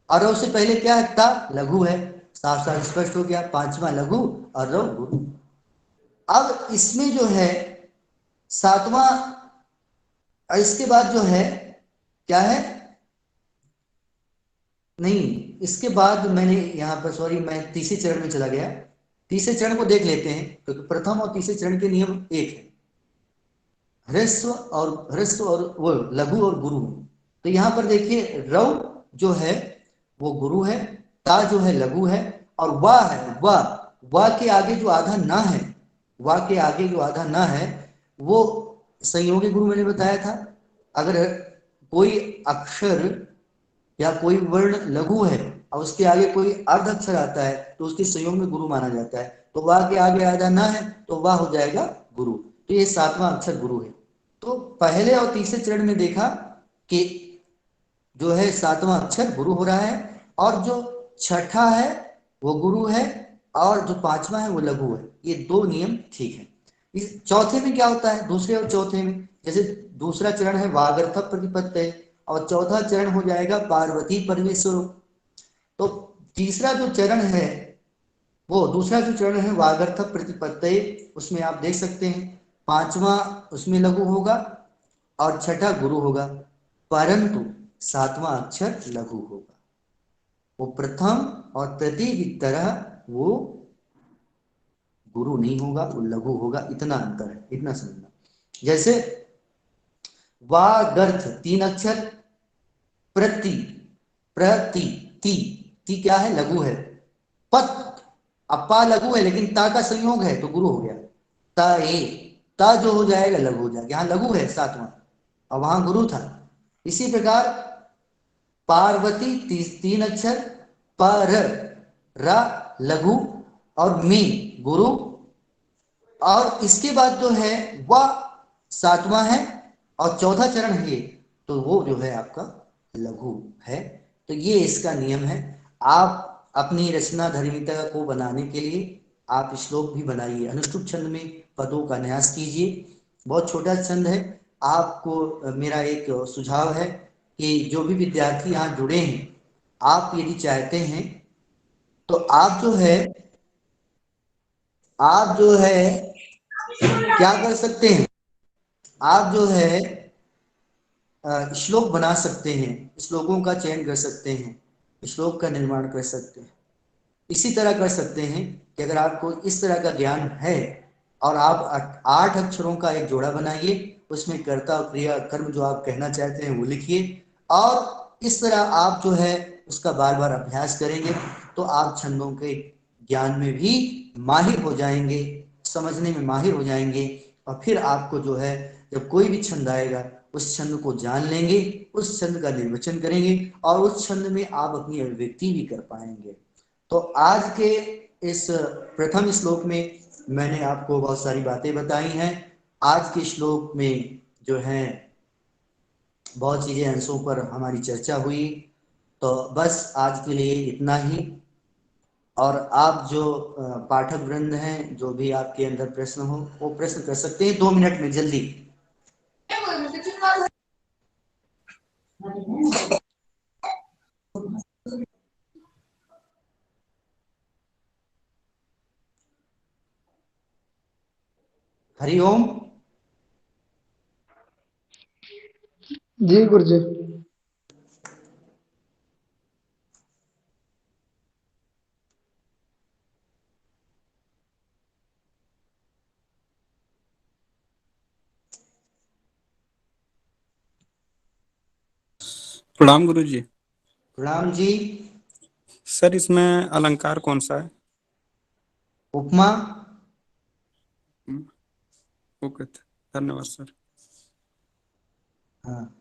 और रव से पहले क्या है, ता लघु है, साफ साफ स्पष्ट हो गया, पांचवा लघु और रव गुरु। अब इसमें जो है सातवां, इसके बाद जो है क्या है, नहीं इसके बाद मैंने यहाँ पर, सॉरी मैं तीसरे चरण में चला गया, तीसरे चरण को देख लेते हैं क्योंकि तो प्रथम और तीसरे चरण के नियम एक है, ह्रस्व और वो लघु और गुरु। तो यहाँ पर देखिए रव जो है वो गुरु है, ता जो है लघु है, और वा है, वा के आगे जो आधा ना है, वा के आगे जो आधा ना है वो संयोगी गुरु मैंने बताया था। अगर कोई अक्षर या कोई वर्ण लघु है और उसके आगे कोई अर्ध अक्षर आता है तो उसके संयोग में गुरु माना जाता है। तो वाह के आगे आधा ना है तो वाह हो जाएगा गुरु। तो ये सातवां अक्षर गुरु है। तो पहले और तीसरे चरण में देखा कि जो है सातवां अक्षर गुरु हो रहा है, और जो छठा है वो गुरु है, और जो पांचवा है वो लघु है। ये दो नियम ठीक है। इस चौथे में क्या होता है, दूसरे और चौथे में, जैसे दूसरा चरण है वागर्थ प्रतिपत्ति और चौथा चरण हो जाएगा पार्वती परमेश्वर। तो तीसरा जो चरण है वो, दूसरा जो चरण है वागर्थ प्रतिपत्ति, उसमें आप देख सकते हैं पांचवा उसमें लघु होगा और छठा गुरु होगा, परंतु सातवां अक्षर लघु होगा। वो प्रथम और तृतीय की तरह वो गुरु नहीं होगा, वो लघु होगा। इतना अंतर है, इतना समझना। जैसे वागर्थ तीन अक्षर, प्रति, प्रति, ती, ती क्या है, लघु है। पत, अपा लघु है लेकिन ता का संयोग है तो गुरु हो गया। ता ए, ता जो हो जाएगा लघु हो जाएगा, यहाँ लघु है सातवां। और वहां गुरु था। इसी प्रकार पार्वती तीन अक्षर, पर, र, लघु और मी गुरु, और इसके बाद जो है वह सातवां है और चौथा चरण है ये, तो वो जो है आपका लघु है। तो ये इसका नियम है। आप अपनी रचना धर्मिता को बनाने के लिए आप श्लोक भी बनाइए, अनुष्टुप छंद में पदों का न्यास कीजिए। बहुत छोटा छंद है। आपको मेरा एक सुझाव है कि जो भी विद्यार्थी यहाँ जुड़े हैं, आप यदि चाहते हैं तो आप जो है क्या कर सकते हैं, आप जो है श्लोक बना सकते हैं, श्लोकों का चयन कर सकते हैं, श्लोक का निर्माण कर सकते हैं। इसी तरह कर सकते हैं कि अगर आपको इस तरह का ज्ञान है और आप 8 अक्षरों का एक जोड़ा बनाइए, उसमें कर्ता और क्रिया कर्म जो आप कहना चाहते हैं वो लिखिए, और इस तरह आप जो है उसका बार बार अभ्यास करेंगे तो आप छंदों के ज्ञान में भी माहिर हो जाएंगे, समझने में माहिर हो जाएंगे। और फिर आपको जो है जब कोई भी छंद आएगा उस छंद को जान लेंगे, उस छंद का निर्वचन करेंगे और उस छंद में आप अपनी अभिव्यक्ति भी कर पाएंगे। तो आज के इस प्रथम श्लोक में मैंने आपको बहुत सारी बातें बताई हैं। आज के श्लोक में जो है बहुत चीजें अंशों पर हमारी चर्चा हुई। तो बस आज के लिए इतना ही। और आप जो पाठक वृंद हैं, जो भी आपके अंदर प्रश्न हो वो प्रश्न कर सकते हैं 2 मिनट में, जल्दी। हरिओम। जी गुरुजी। प्रणाम गुरुजी। प्रणाम जी। सर इसमें अलंकार कौन सा है? उपमा। ओके, धन्यवाद सर। हाँ।